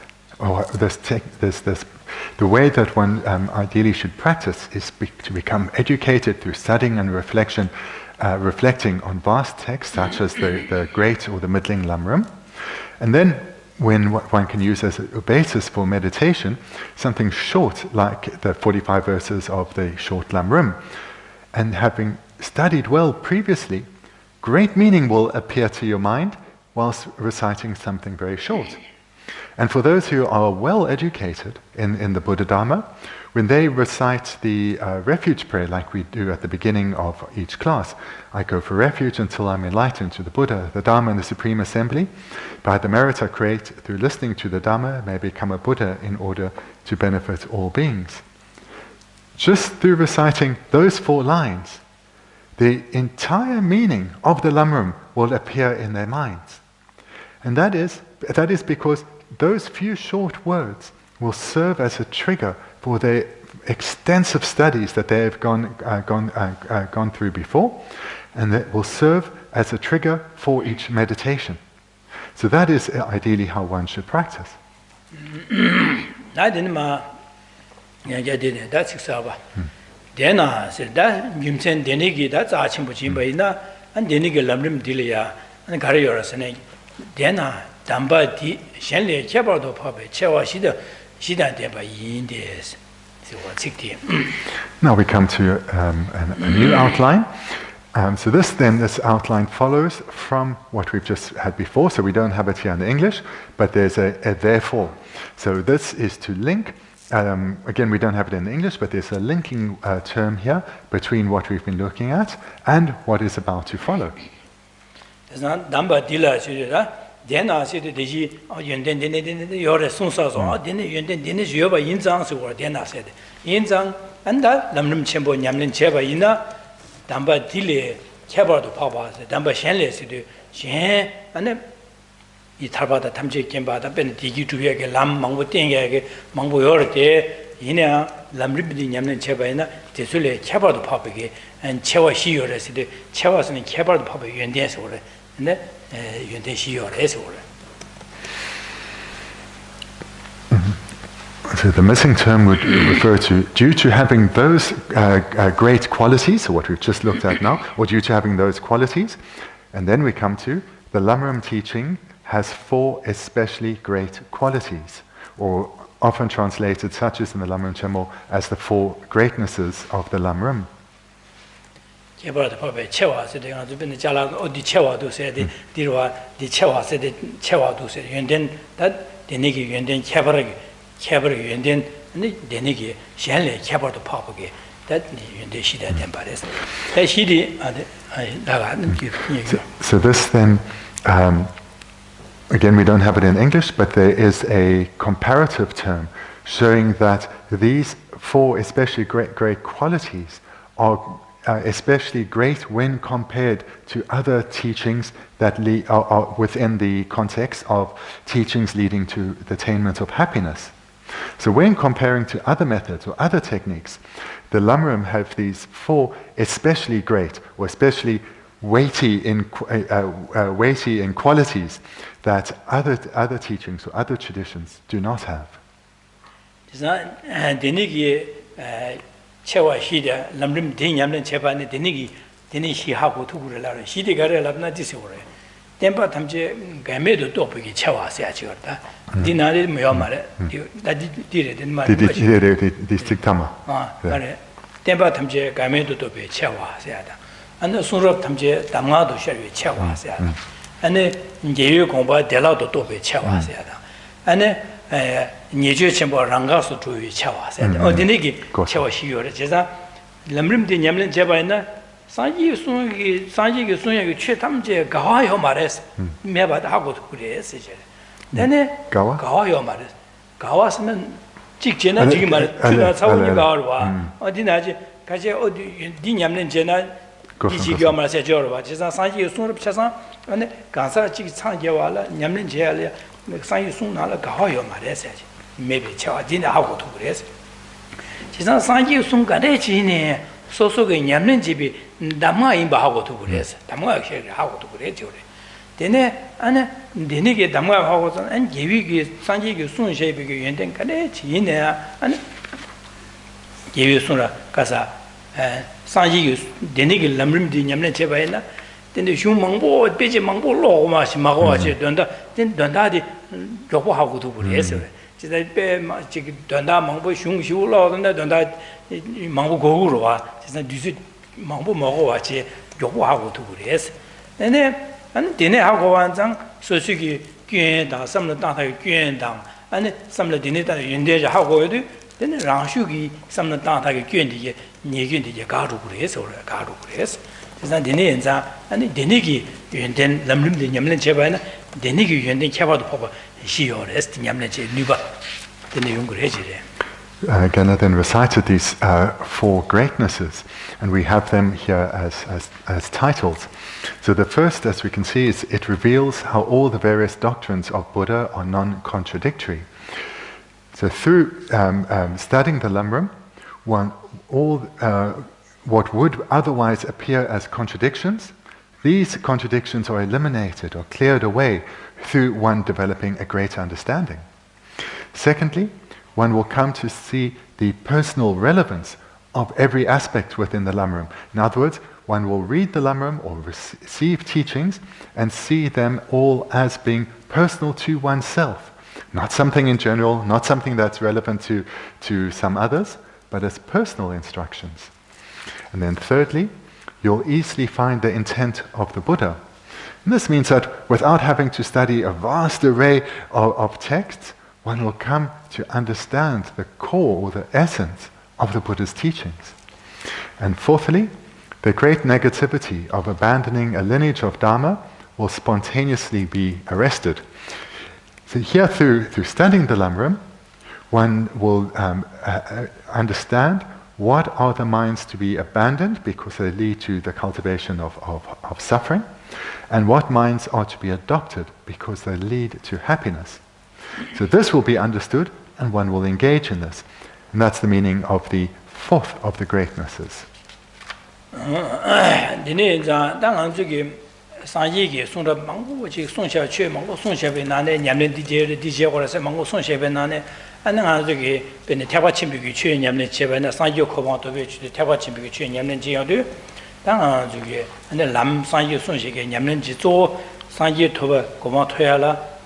the way that one ideally should practice is to become educated through studying and reflecting on vast texts such as the Great or the Middling Lam Rim, and then when one can use as a basis for meditation something short like the 45 verses of the short Lam Rim, and having studied well previously, great meaning will appear to your mind whilst reciting something very short. And for those who are well educated in the Buddha Dharma, when they recite the refuge prayer like we do at the beginning of each class, I go for refuge until I'm enlightened to the Buddha, the Dharma and the Supreme Assembly. By the merit I create through listening to the Dharma, may I become a Buddha in order to benefit all beings. Just through reciting those 4 lines, the entire meaning of the Lam Rim will appear in their minds. And that is because those few short words will serve as a trigger for their extensive studies that they have gone through before, and that will serve as a trigger for each meditation. So that is ideally how one should practice. Now we come to a new outline. So this outline follows from what we've just had before. So we don't have it here in the English, but there's a therefore. So this is to link. Again, we don't have it in the English, but there's a linking term here between what we've been looking at and what is about to follow. So the missing term would refer to due to having those great qualities, so what we've just looked at now, or due to having those qualities, and then we come to the Lam Rim teaching has 4 especially great qualities, or often translated, such as in the Lam Rim Chenmo, as the 4 greatnesses of the Lam Rim. So this then, again, we don't have it in English, but there is a comparative term showing that these 4 especially great qualities are especially great when compared to other teachings that are within the context of teachings leading to the attainment of happiness. So when comparing to other methods or other techniques, the Lam Rim have these 4 especially great or especially weighty in qualities that other teachings or other traditions do not have. 산지 순야기 최탐제 가와요 말했어. 매바다 하고 그래서 이제. 내내 가와요 말했어. 가와서는 직전에 지금 말 주나 사원이 가와. 어디 나지 가지 어디 니냠는 제나 이지겨 말세 저러 봐. 제가 산지 순을 쳐서 안에 간사 지 창제와라 냠는 제야 산지 순나라 가와요 말했어. 매비 쳐와 디나 하고 그래서. 제가 산지 순간에 지네 소속의 냠는 집이 담아 임바하고도 그래서 담아 하고도 그래죠. 되네 아니 되네게 담가하고서 안 예위기 상지기 순셰비기 연된 가래 지네 아니 예위순라 가사 상지기 되네게 람림디 냠네 제바이나 근데 흉망보 빼지 망보 로마시 마고와지 된다 된다디 요구하고도 그래서 진짜 빼 지금 된다 망보 흉시울로던데 된다 망보 고구로 와 진짜 뒤수 망보 먹어와지 요구하고도 그래서 근데 아니 되네 하고 완장 소식이 교회당 삼로 당의 교회당 아니 삼로 되네다 연대자 하고도 되네 랑슈기 삼로 당의 교회디게 니균디게 가루 그래서 가루 그래서 그래서 되네 인자 아니 되네기 연된 람림데 냠는 제바나 되네기 연된 캐바도 봐봐 시요레스 냠는 제 리바 되네 용을 해지래. Again, then recited these four greatnesses, and we have them here as titles. So the first, as we can see, is it reveals how all the various doctrines of Buddha are non-contradictory. So through studying the Lam Rim, what would otherwise appear as contradictions, these contradictions are eliminated or cleared away through one developing a greater understanding. Secondly, one will come to see the personal relevance of every aspect within the Lam Rim. In other words, one will read the Lam Rim or receive teachings and see them all as being personal to oneself. Not something in general, not something that's relevant to some others, but as personal instructions. And then thirdly, you'll easily find the intent of the Buddha. And this means that without having to study a vast array of texts, one will come to understand the core or the essence of the Buddha's teachings. And fourthly, the great negativity of abandoning a lineage of Dharma will spontaneously be arrested. So here, through studying the Lam Rim, one will understand what are the minds to be abandoned because they lead to the cultivation of suffering, and what minds are to be adopted because they lead to happiness. So this will be understood, and one will engage in this. And that's the meaning of the fourth of the greatnesses.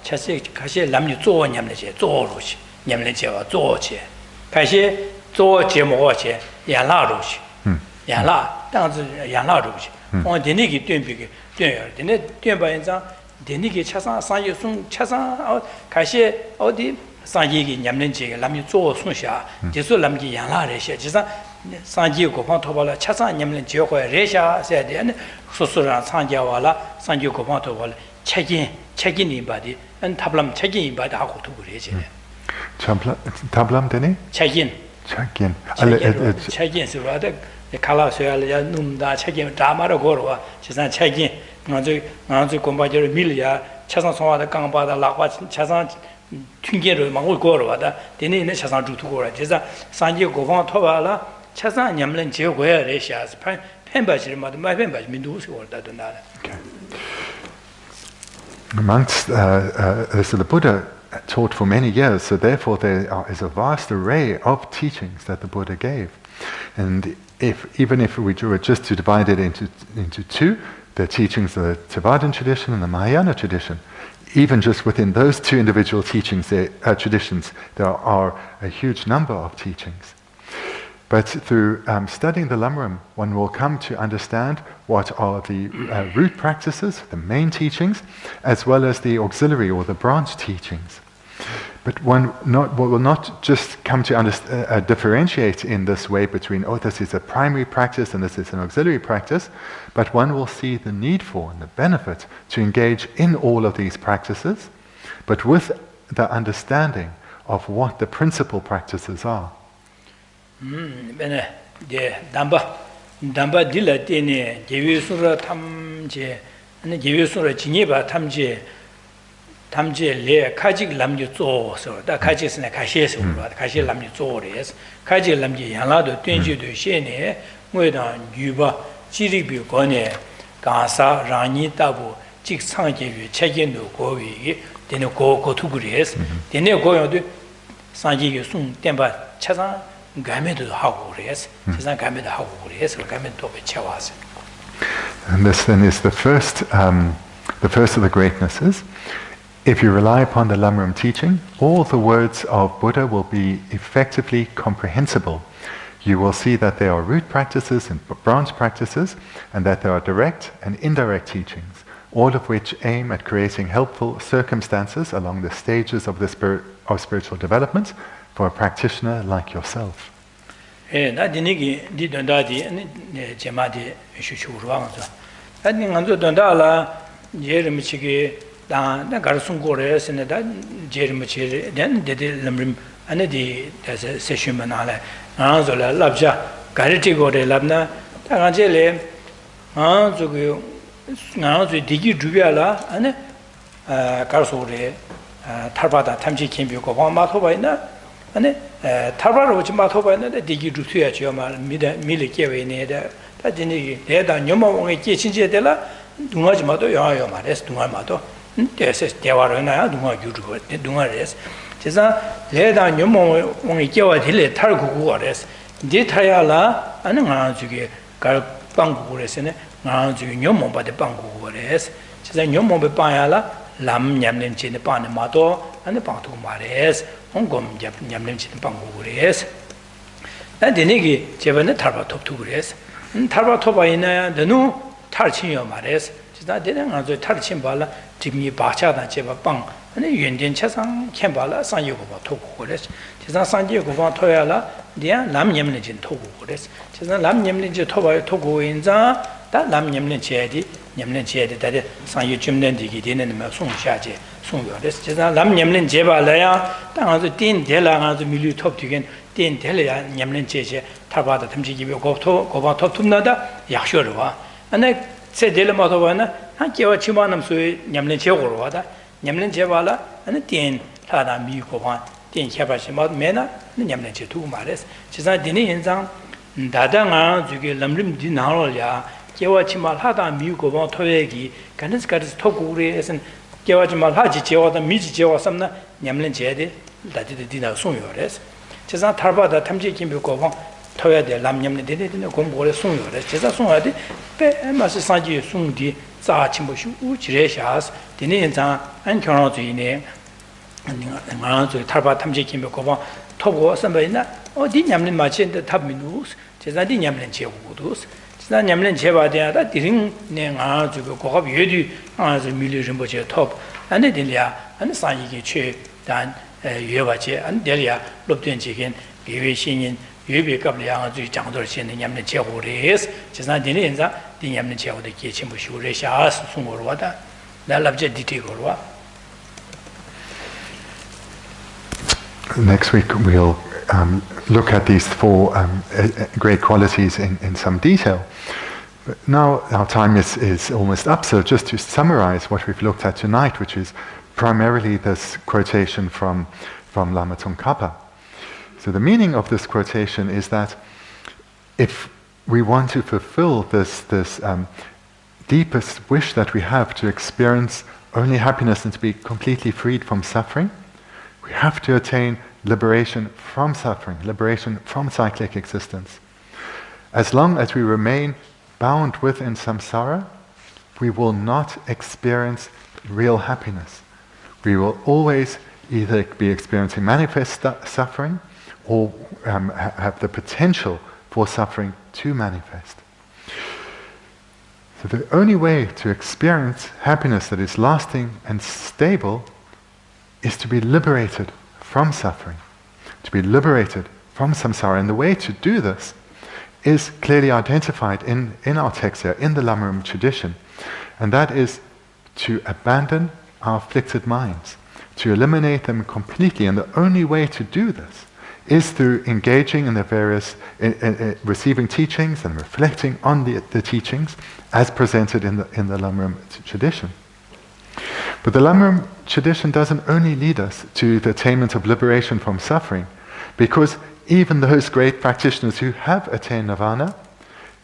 차세 가시 남녀 조 냠내제 조로시 냠내제와 조제 가시 조 제모와제 야라로시 야라 당지 야라로시 어 데니기 뜀비게 뜀여 데네 뜀바인자 데니기 차상 상여순 차상 가시 어디 상지기 냠내제 남녀 조 순샤 제수 남기 야라레시 지사 상지 고방 토발라 차상 냠내제고 레샤 세데 소소라 상자와라 상지 고방 토발라 책임이 바디 안 탑람 책임이 바디 하고 또 그래지. 탑람 되네? 책임. 책임서 와다 칼라서야 num다 책임 다마로 걸어와. 지산 책임. 먼저 공부하려 밀이야. 차상 소화다 강바다 라과 차상 튕겨를 막을 걸어와다. 되네는 차상 주투 걸어. 지산 산지 고방 토발라 차상 냠는 제고야 레샤스 펜바지를 마도 마펜바지 민두스 걸다도 나라. Amongst so the Buddha taught for many years, so therefore there is a vast array of teachings that the Buddha gave. And even if we were just to divide it into two, the teachings of the Tibetan tradition and the Mahayana tradition, even just within those two individual teachings, traditions, there are a huge number of teachings. But through studying the Lam Rim, one will come to understand what are the root practices, the main teachings, as well as the auxiliary or the branch teachings. But one will not just come to differentiate in this way between, this is a primary practice and this is an auxiliary practice, but one will see the need for and the benefit to engage in all of these practices, but with the understanding of what the principal practices are. bene de damba dila tene jewe sura tamje ane jewe sura jineba tamje le kajik lamje zo so da kajik sne kashe so ba kashe lamje zo res kajik lamje yanla do twenje do shene ngwe da yuba jiri bi ko ne ga sa rani ta bu 직 상계위 체계노 고위 되는 고고투 그래서 되네 고요도 상계위 숨 땜바 차상 가면도 하고 그래서 세상 가면도 하고 그래서 가면도 배쳐와서. And this then is the first of the greatnesses. If you rely upon the Lam Rim teaching, all the words of Buddha will be effectively comprehensible. You will see that there are root practices and branch practices, and that there are direct and indirect teachings, all of which aim at creating helpful circumstances along the stages of spiritual development for a practitioner like yourself. 나 디니기 디던다디 제마디 슈슈르와서 아니 간조 던다라 예르미치기 나 가르송고레스네 다 제르미치 된 데데 람림 아니디 다세 세슈만알레 아조라 랍자 가르티고레 랍나 다간제레 저기 나저 디기 주비알라 아니 가르소레 탈바다 탐지 캠비고 마토바이나 아니 탈바로 오지 마토바이나 디기 주수야죠 말 미리 깨외네다 다진이 대다 녀모ong에 깨친제들라 둥하지 마도 야야 말했어 둥하마도 대세 대화로나 둥하 유르고 둥하레스 제가 대다 녀모ong에 깨와 딜레 탈구고 그랬어 네 타야라 아니 나주게 갈 방구그랬으네 나주게 녀모바데 방구고 그랬어 제가 녀모베 빠야라 람 냠nem치네 빠네 마도 아니 방도 말했어 홍곰 냠nem치네 방구고 그랬어 나 되네기 제번에 탈바 톱투 그랬어 탈바 톱바이나 너누 탈친요 말했어 진짜 되는 아주 탈친 발라 집이 바차다 제바 빵 아니 연된 차상 캠발라 상여고 토고 그랬어 진짜 상여고 토야라 디야 람냠nem진 토고 그랬어 진짜 람냠nem진 토바요 토고 인자 다 람냠nem제디 냠nem제디 다리 상여 줌nen디기 되는 뭐 송샤제 송요레스 진짜 람냠nem제발라야 땅아주 딘델라 아주 밀류 톱디겐 딘델야 냠nem제제 타바다 탐지기비 고바 톱tum나다 약쇼르와 아니 세델마도바나 한 개와 치마남 소에 냠nem제고로 와다 냠nem제발라 아니 딘 타다 미고바 딘 캬바시마 메나 냠nem제 두 말레스 진짜 디니 인상 다다가 저기 람림 디나로야 개와 치마 하다 미고바 토예기 간스가르스 토고리에선 개와 치마 하지 제와다 미지 제와 삼나 냠nem제데 다디디 디나 송요레스 진짜 탈바다 탐지기비 고바 토야 될 람냠네 데데네 공부를 송요레스 진짜 송하데 배 마스 상지 송디 자침보시 우지레샤스 디니 인상 안경로주이네 아니 저 탈바 탐지기비 고바 토고 선배나 어디 냠는 마치인데 탑미누스 제가 디 냠는 제고도스 진짜 냠는 제바데다 디링 내가 저거 고갑 예디 아저 밀리즘보제 톱 안에 딜이야 안에 상이게 최단 예바제 안 딜이야 롭된지긴 비외신인 예비갑량 아주 장도를 시는 냠는 제고레스 진짜 디니 인자 디 냠는 제고데 계침보시오레샤스 송고로 와다 날랍제 디티고로 와. Next week we'll look at these four great qualities in some detail. But now our time is almost up, so just to summarize what we've looked at tonight, which is primarily this quotation from Lama Tsongkhapa. So the meaning of this quotation is that if we want to fulfill this deepest wish that we have to experience only happiness and to be completely freed from suffering, we have to attain liberation from suffering, liberation from cyclic existence. As long as we remain bound within samsara, we will not experience real happiness. We will always either be experiencing manifest suffering or have the potential for suffering to manifest. So the only way to experience happiness that is lasting and stable is to be liberated from suffering, to be liberated from samsara. And the way to do this is clearly identified in our text here, in the Lam Rim tradition. And that is to abandon our afflicted minds, to eliminate them completely. And the only way to do this is through engaging in the various, receiving teachings and reflecting on the teachings as presented in the Lam Rim tradition. But the Lam Rim tradition doesn't only lead us to the attainment of liberation from suffering, because even those great practitioners who have attained nirvana,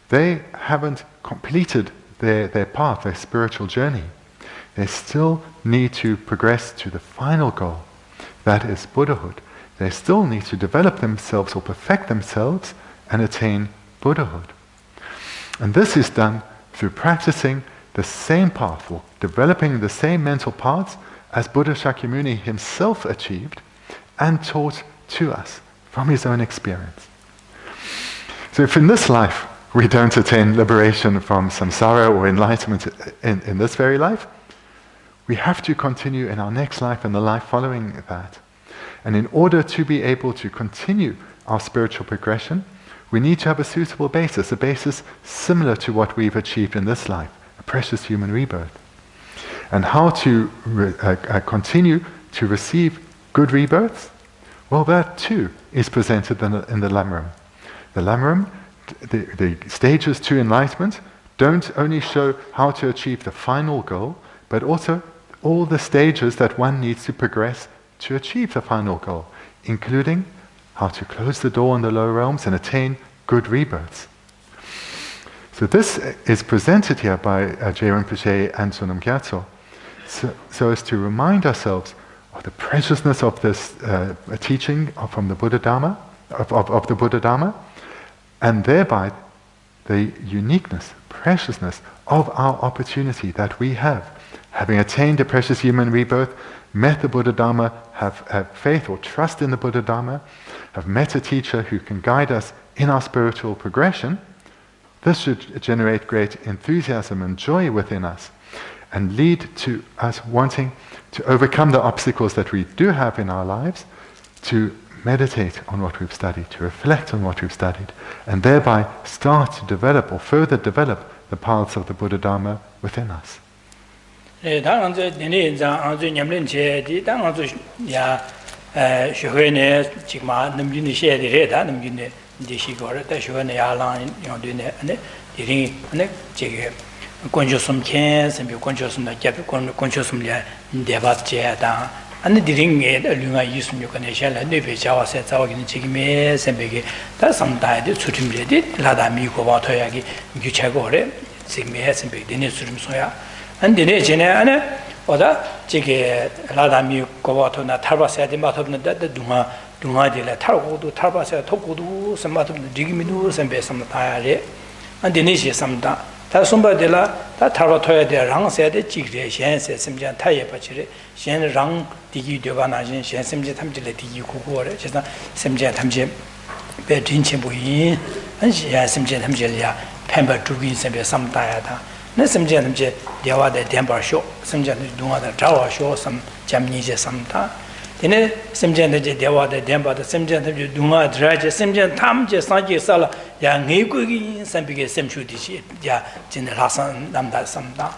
they haven't completed their path, their spiritual journey. they still need to progress to the final goal, that is Buddhahood. They still need to develop themselves or perfect themselves and attain Buddhahood. And this is done through practicing the same path, or developing the same mental paths as Buddha Shakyamuni himself achieved and taught to us from his own experience. So if in this life we don't attain liberation from samsara or enlightenment in this very life, we have to continue in our next life and the life following that. And in order to be able to continue our spiritual progression, we need to have a suitable basis, a basis similar to what we've achieved in this life, a precious human rebirth. And how to continue to receive good rebirths? Well, that too is presented in the Lam Rim. The Lam Rim, the stages to enlightenment, don't only show how to achieve the final goal, but also all the stages that one needs to progress to achieve the final goal, including how to close the door on the lower realms and attain good rebirths. So this is presented here by Gyatso Rinpoche and Sonam Gyatso, so as to remind ourselves of the preciousness of this teaching from the Buddha Dharma, of the Buddha Dharma, and thereby the uniqueness, preciousness of our opportunity that we have. Having attained a precious human rebirth, met the Buddha Dharma, have faith or trust in the Buddha Dharma, have met a teacher who can guide us in our spiritual progression, this should generate great enthusiasm and joy within us and lead to us wanting to overcome the obstacles that we do have in our lives, to meditate on what we've studied, to reflect on what we've studied, and thereby start to develop or further develop the paths of the Buddha Dharma within us. And the ring Lunga used to connection and the Java sets out in Chigme, Sembege, that's some died to him, Lada Miko Watoyagi, Guchagore, Sigme, Sembeg, the Nesum Soya, and the Negene, or that Jigge Lada Miko Watona, Tarbasa, the Matom, the Dunga de la Targo, Tarbasa, Tokudu, some Matom, the Jigminus, and Besam Tire, and the Nishi Samda. That's somebody that Taratoya de Rang said the Jigre, Shen said Simjan Taya Pachire, Shen Rang, Digi Devana, Shen Simjan Tamjil, Digi Kukur, Simjan Tamjim, Bedin Chimbuin, and she has Simjan Tamjilia, Pember Trubin, some diata. Simjan Tamje, Dewa the Dembar show, Simjan Duma the Tower show, some Jamnija Samta. In a Simjan the Dewa the Demba, the Simjan Duma Draja, Simjan Tamje, Sanji Sala, Yang Nigugi, Sambig, Semshu, Ya, Generasan, Namda Samda.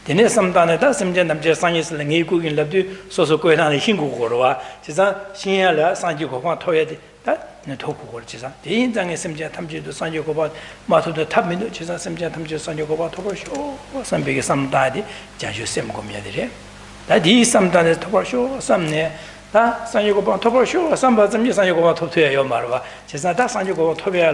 The next Samdana, Simjan Tamje Sanjis, Langigu in Labdu, so go down the Hingu Gorova, Chisa, Shiela, Sanji Gova, Toya, that Natoku Gorchisa. The Inzang Simjan Tamji to Sanji Gova, Matu the Tabinu, Chisa, Simjan Tamji, Sanji Gova, Tokosho, some big some daddy, Janju Sem Gomiadre. That is some done at Tokosho, some near. Sanyogo Toposho, some of them Sanyogo Topia Marva, Chesna Sanyogo Topia,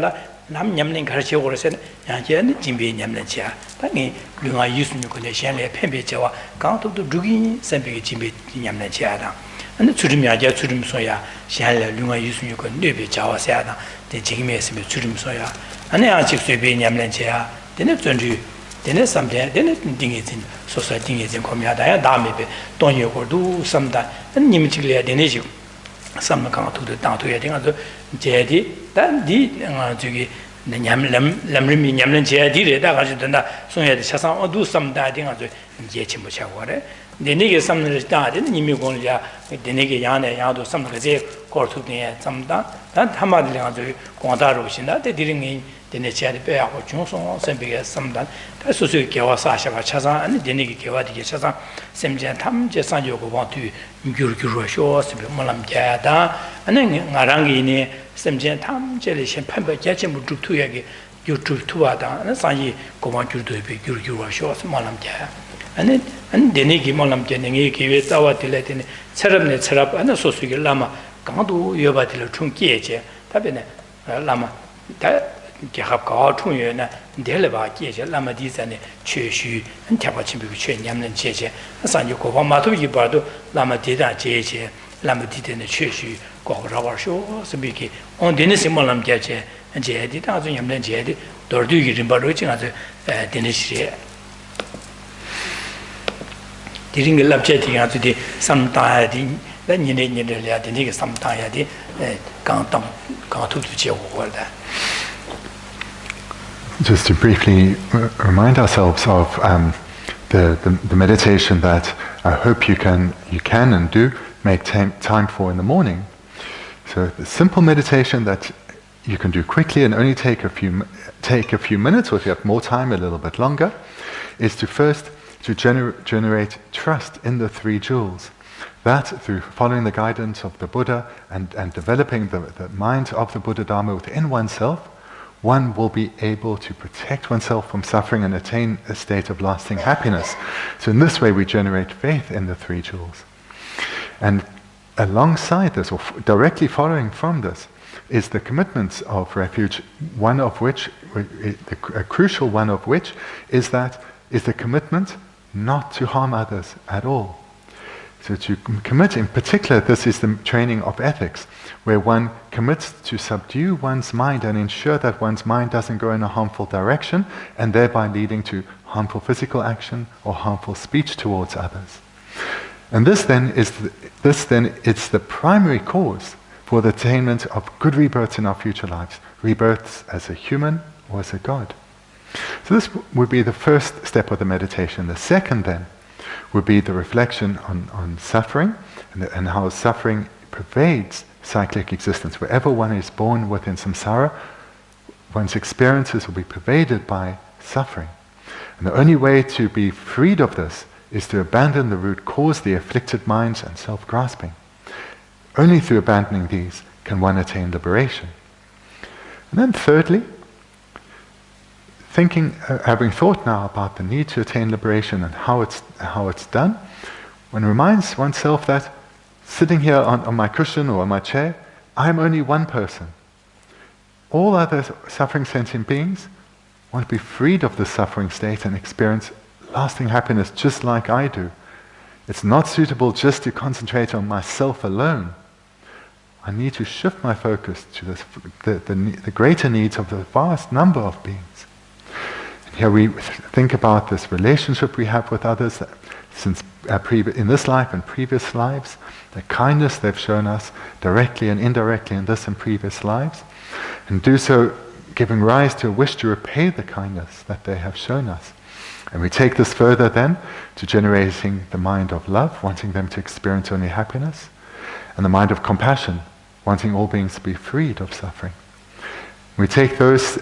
Lam Yamling Karchi or said, Yanjan, Jimby Yamlencha, Tangi, Luma used to condition, Pembechawa, count of the Drugi, Sambi Jimby Yamlencha, and the Turimia Turim Soya, Shalla, Luma used to con Nubi Jawa Sada, the Jimmy Turim Soya, and I asked to be Yamlencha, then it's then it's something, then it's in society is in Comia, Dame, don't you do sometime, and Nimiclia Denisio, some account to the down to getting other Jadi, that did the Lam Rim Yamlin did it, that was done that, so you had the Chassan or do some dieting of the Jechimucha water. The nigger some died in Nimigonia, with the nigger Yana, Yado, some Gazette, Cortunia, some that Hamadli, Quantaro, that they didn't mean. The nature bear or Johnson, some big as some that. That's also Kawasasha Chaza and the Niki Kawati Chaza, Semjan Tam, Jasan Yoko want to Guru Shores, Molam Jada, and then Narangini, Semjan Tam, Jellish and Pember Jachim would do two yagi, you drew two ada, and Sanji go want you to be Guru Shores, Molam Jaya. And then and the Niki Molam Janiki with our Tibetan, Serapnet Serap, and also Lama, Gandu Yobatilla Chunkie, Tabine, Lama. Gihab Kao Tungyuna, Deleva, Geshe, Lama Dizane, Chushu, and Tapachimbu, Yamlan Cheche, Sanju Kovamato Yibado, Lama Dida Cheche, Lama Dida Chushu, Goravasho, Sabiki, on Denisimulam Geche, and Jedi, Yamlan Jedi, Dordu Rimbaruchin as a Denish. Didn't love jetting out to the some time, then you need to some time, Just to briefly remind ourselves of the meditation that I hope you can and do make time for in the morning. So the simple meditation that you can do quickly and only take a few minutes, or if you have more time, a little bit longer, is to first generate trust in the three jewels. That, through following the guidance of the Buddha and developing the mind of the Buddha Dharma within oneself, one will be able to protect oneself from suffering and attain a state of lasting happiness. So in this way we generate faith in the three jewels. And alongside this, or directly following from this, is the commitments of refuge, one of which, a crucial one of which, is the commitment not to harm others at all. So to commit, in particular, this is the training of ethics, where one commits to subdue one's mind and ensure that one's mind doesn't go in a harmful direction, and thereby leading to harmful physical action or harmful speech towards others. And this then is the primary cause for the attainment of good rebirths in our future lives, rebirths as a human or as a god. So this would be the first step of the meditation. The second then would be the reflection on suffering and how suffering pervades cyclic existence. Wherever one is born within samsara, one's experiences will be pervaded by suffering. And the only way to be freed of this is to abandon the root cause, the afflicted minds and self-grasping. Only through abandoning these can one attain liberation. And then thirdly, having thought now about the need to attain liberation and how it's done, one reminds oneself that sitting here on my cushion or on my chair, I'm only one person. All other suffering sentient beings want to be freed of the suffering state and experience lasting happiness just like I do. It's not suitable just to concentrate on myself alone. I need to shift my focus to the greater needs of the vast number of beings. Here we think about this relationship we have with others since in this life and previous lives, the kindness they've shown us directly and indirectly in this and previous lives, and do so giving rise to a wish to repay the kindness that they have shown us. And we take this further then to generating the mind of love, wanting them to experience only happiness, and the mind of compassion, wanting all beings to be freed of suffering. We take those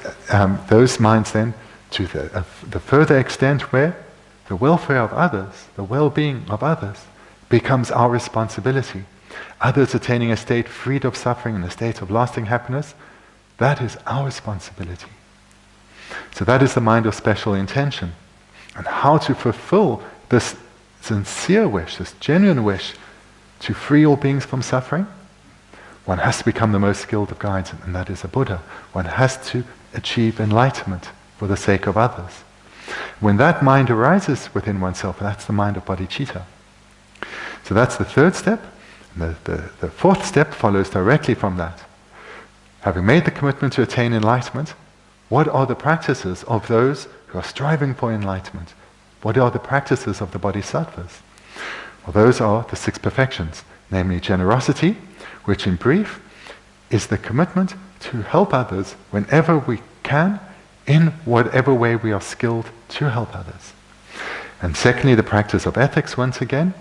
minds then to the further extent where the welfare of others, the well-being of others, becomes our responsibility. Others attaining a state freed of suffering and a state of lasting happiness, that is our responsibility. So that is the mind of special intention. And how to fulfill this sincere wish, this genuine wish to free all beings from suffering? One has to become the most skilled of guides, and that is a Buddha. One has to achieve enlightenment for the sake of others. When that mind arises within oneself, that's the mind of bodhicitta. So that's the third step. And the fourth step follows directly from that. Having made the commitment to attain enlightenment, what are the practices of those who are striving for enlightenment? What are the practices of the bodhisattvas? Well, those are the six perfections, namely generosity, which in brief is the commitment to help others whenever we can, in whatever way we are skilled to help others. And secondly, the practice of ethics once again.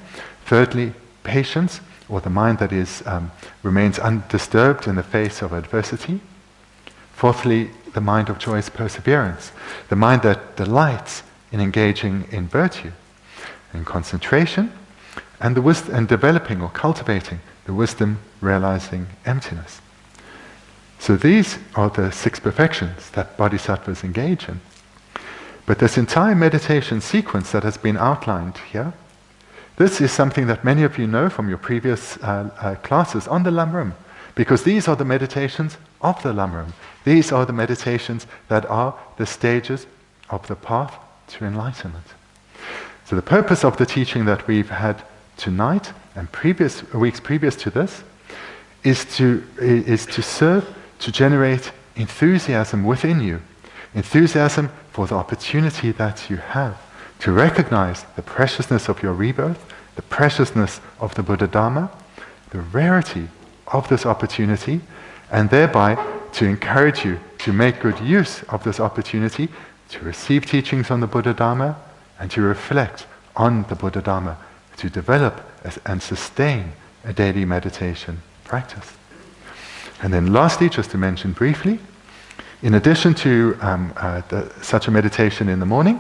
Thirdly, patience, or the mind that remains undisturbed in the face of adversity. Fourthly, the mind of joyous perseverance, the mind that delights in engaging in virtue and concentration, and developing or cultivating the wisdom realizing emptiness. So these are the six perfections that bodhisattvas engage in. But this entire meditation sequence that has been outlined here, this is something that many of you know from your previous classes on the Lam Rim, because these are the meditations of the Lam Rim. These are the meditations that are the stages of the path to enlightenment. So the purpose of the teaching that we've had tonight and weeks previous to this is to serve to generate enthusiasm within you, enthusiasm for the opportunity that you have to recognize the preciousness of your rebirth, the preciousness of the Buddha Dharma, the rarity of this opportunity, and thereby to encourage you to make good use of this opportunity to receive teachings on the Buddha Dharma and to reflect on the Buddha Dharma, to develop and sustain a daily meditation practice. And then lastly, just to mention briefly, in addition to such a meditation in the morning,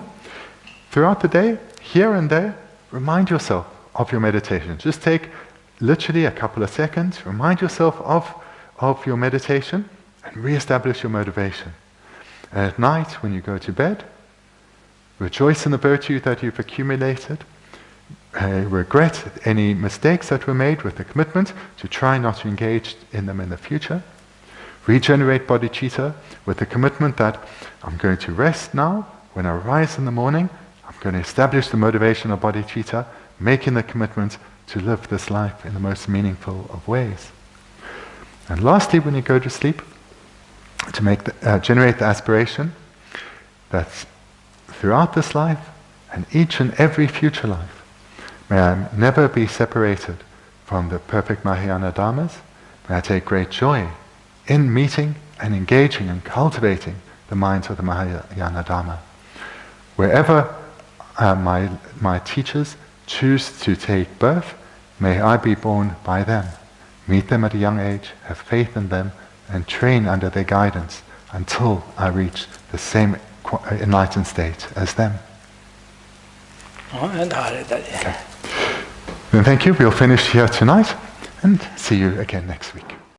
throughout the day, here and there, remind yourself of your meditation. Just take literally a couple of seconds, remind yourself of your meditation and re-establish your motivation. And at night, when you go to bed, rejoice in the virtue that you've accumulated, regret any mistakes that were made with the commitment to try not to engage in them in the future. Regenerate bodhicitta with the commitment that I'm going to rest now. When I rise in the morning, I'm going to establish the motivation of bodhicitta, making the commitment to live this life in the most meaningful of ways. And lastly, when you go to sleep, to generate the aspiration that throughout this life and each and every future life, may I never be separated from the perfect Mahayana Dharmas. May I take great joy in meeting and engaging and cultivating the minds of the Mahayana Dharma. Wherever my teachers choose to take birth, may I be born by them, meet them at a young age, have faith in them, and train under their guidance until I reach the same enlightened state as them. Okay. Then thank you. We'll finish here tonight and see you again next week.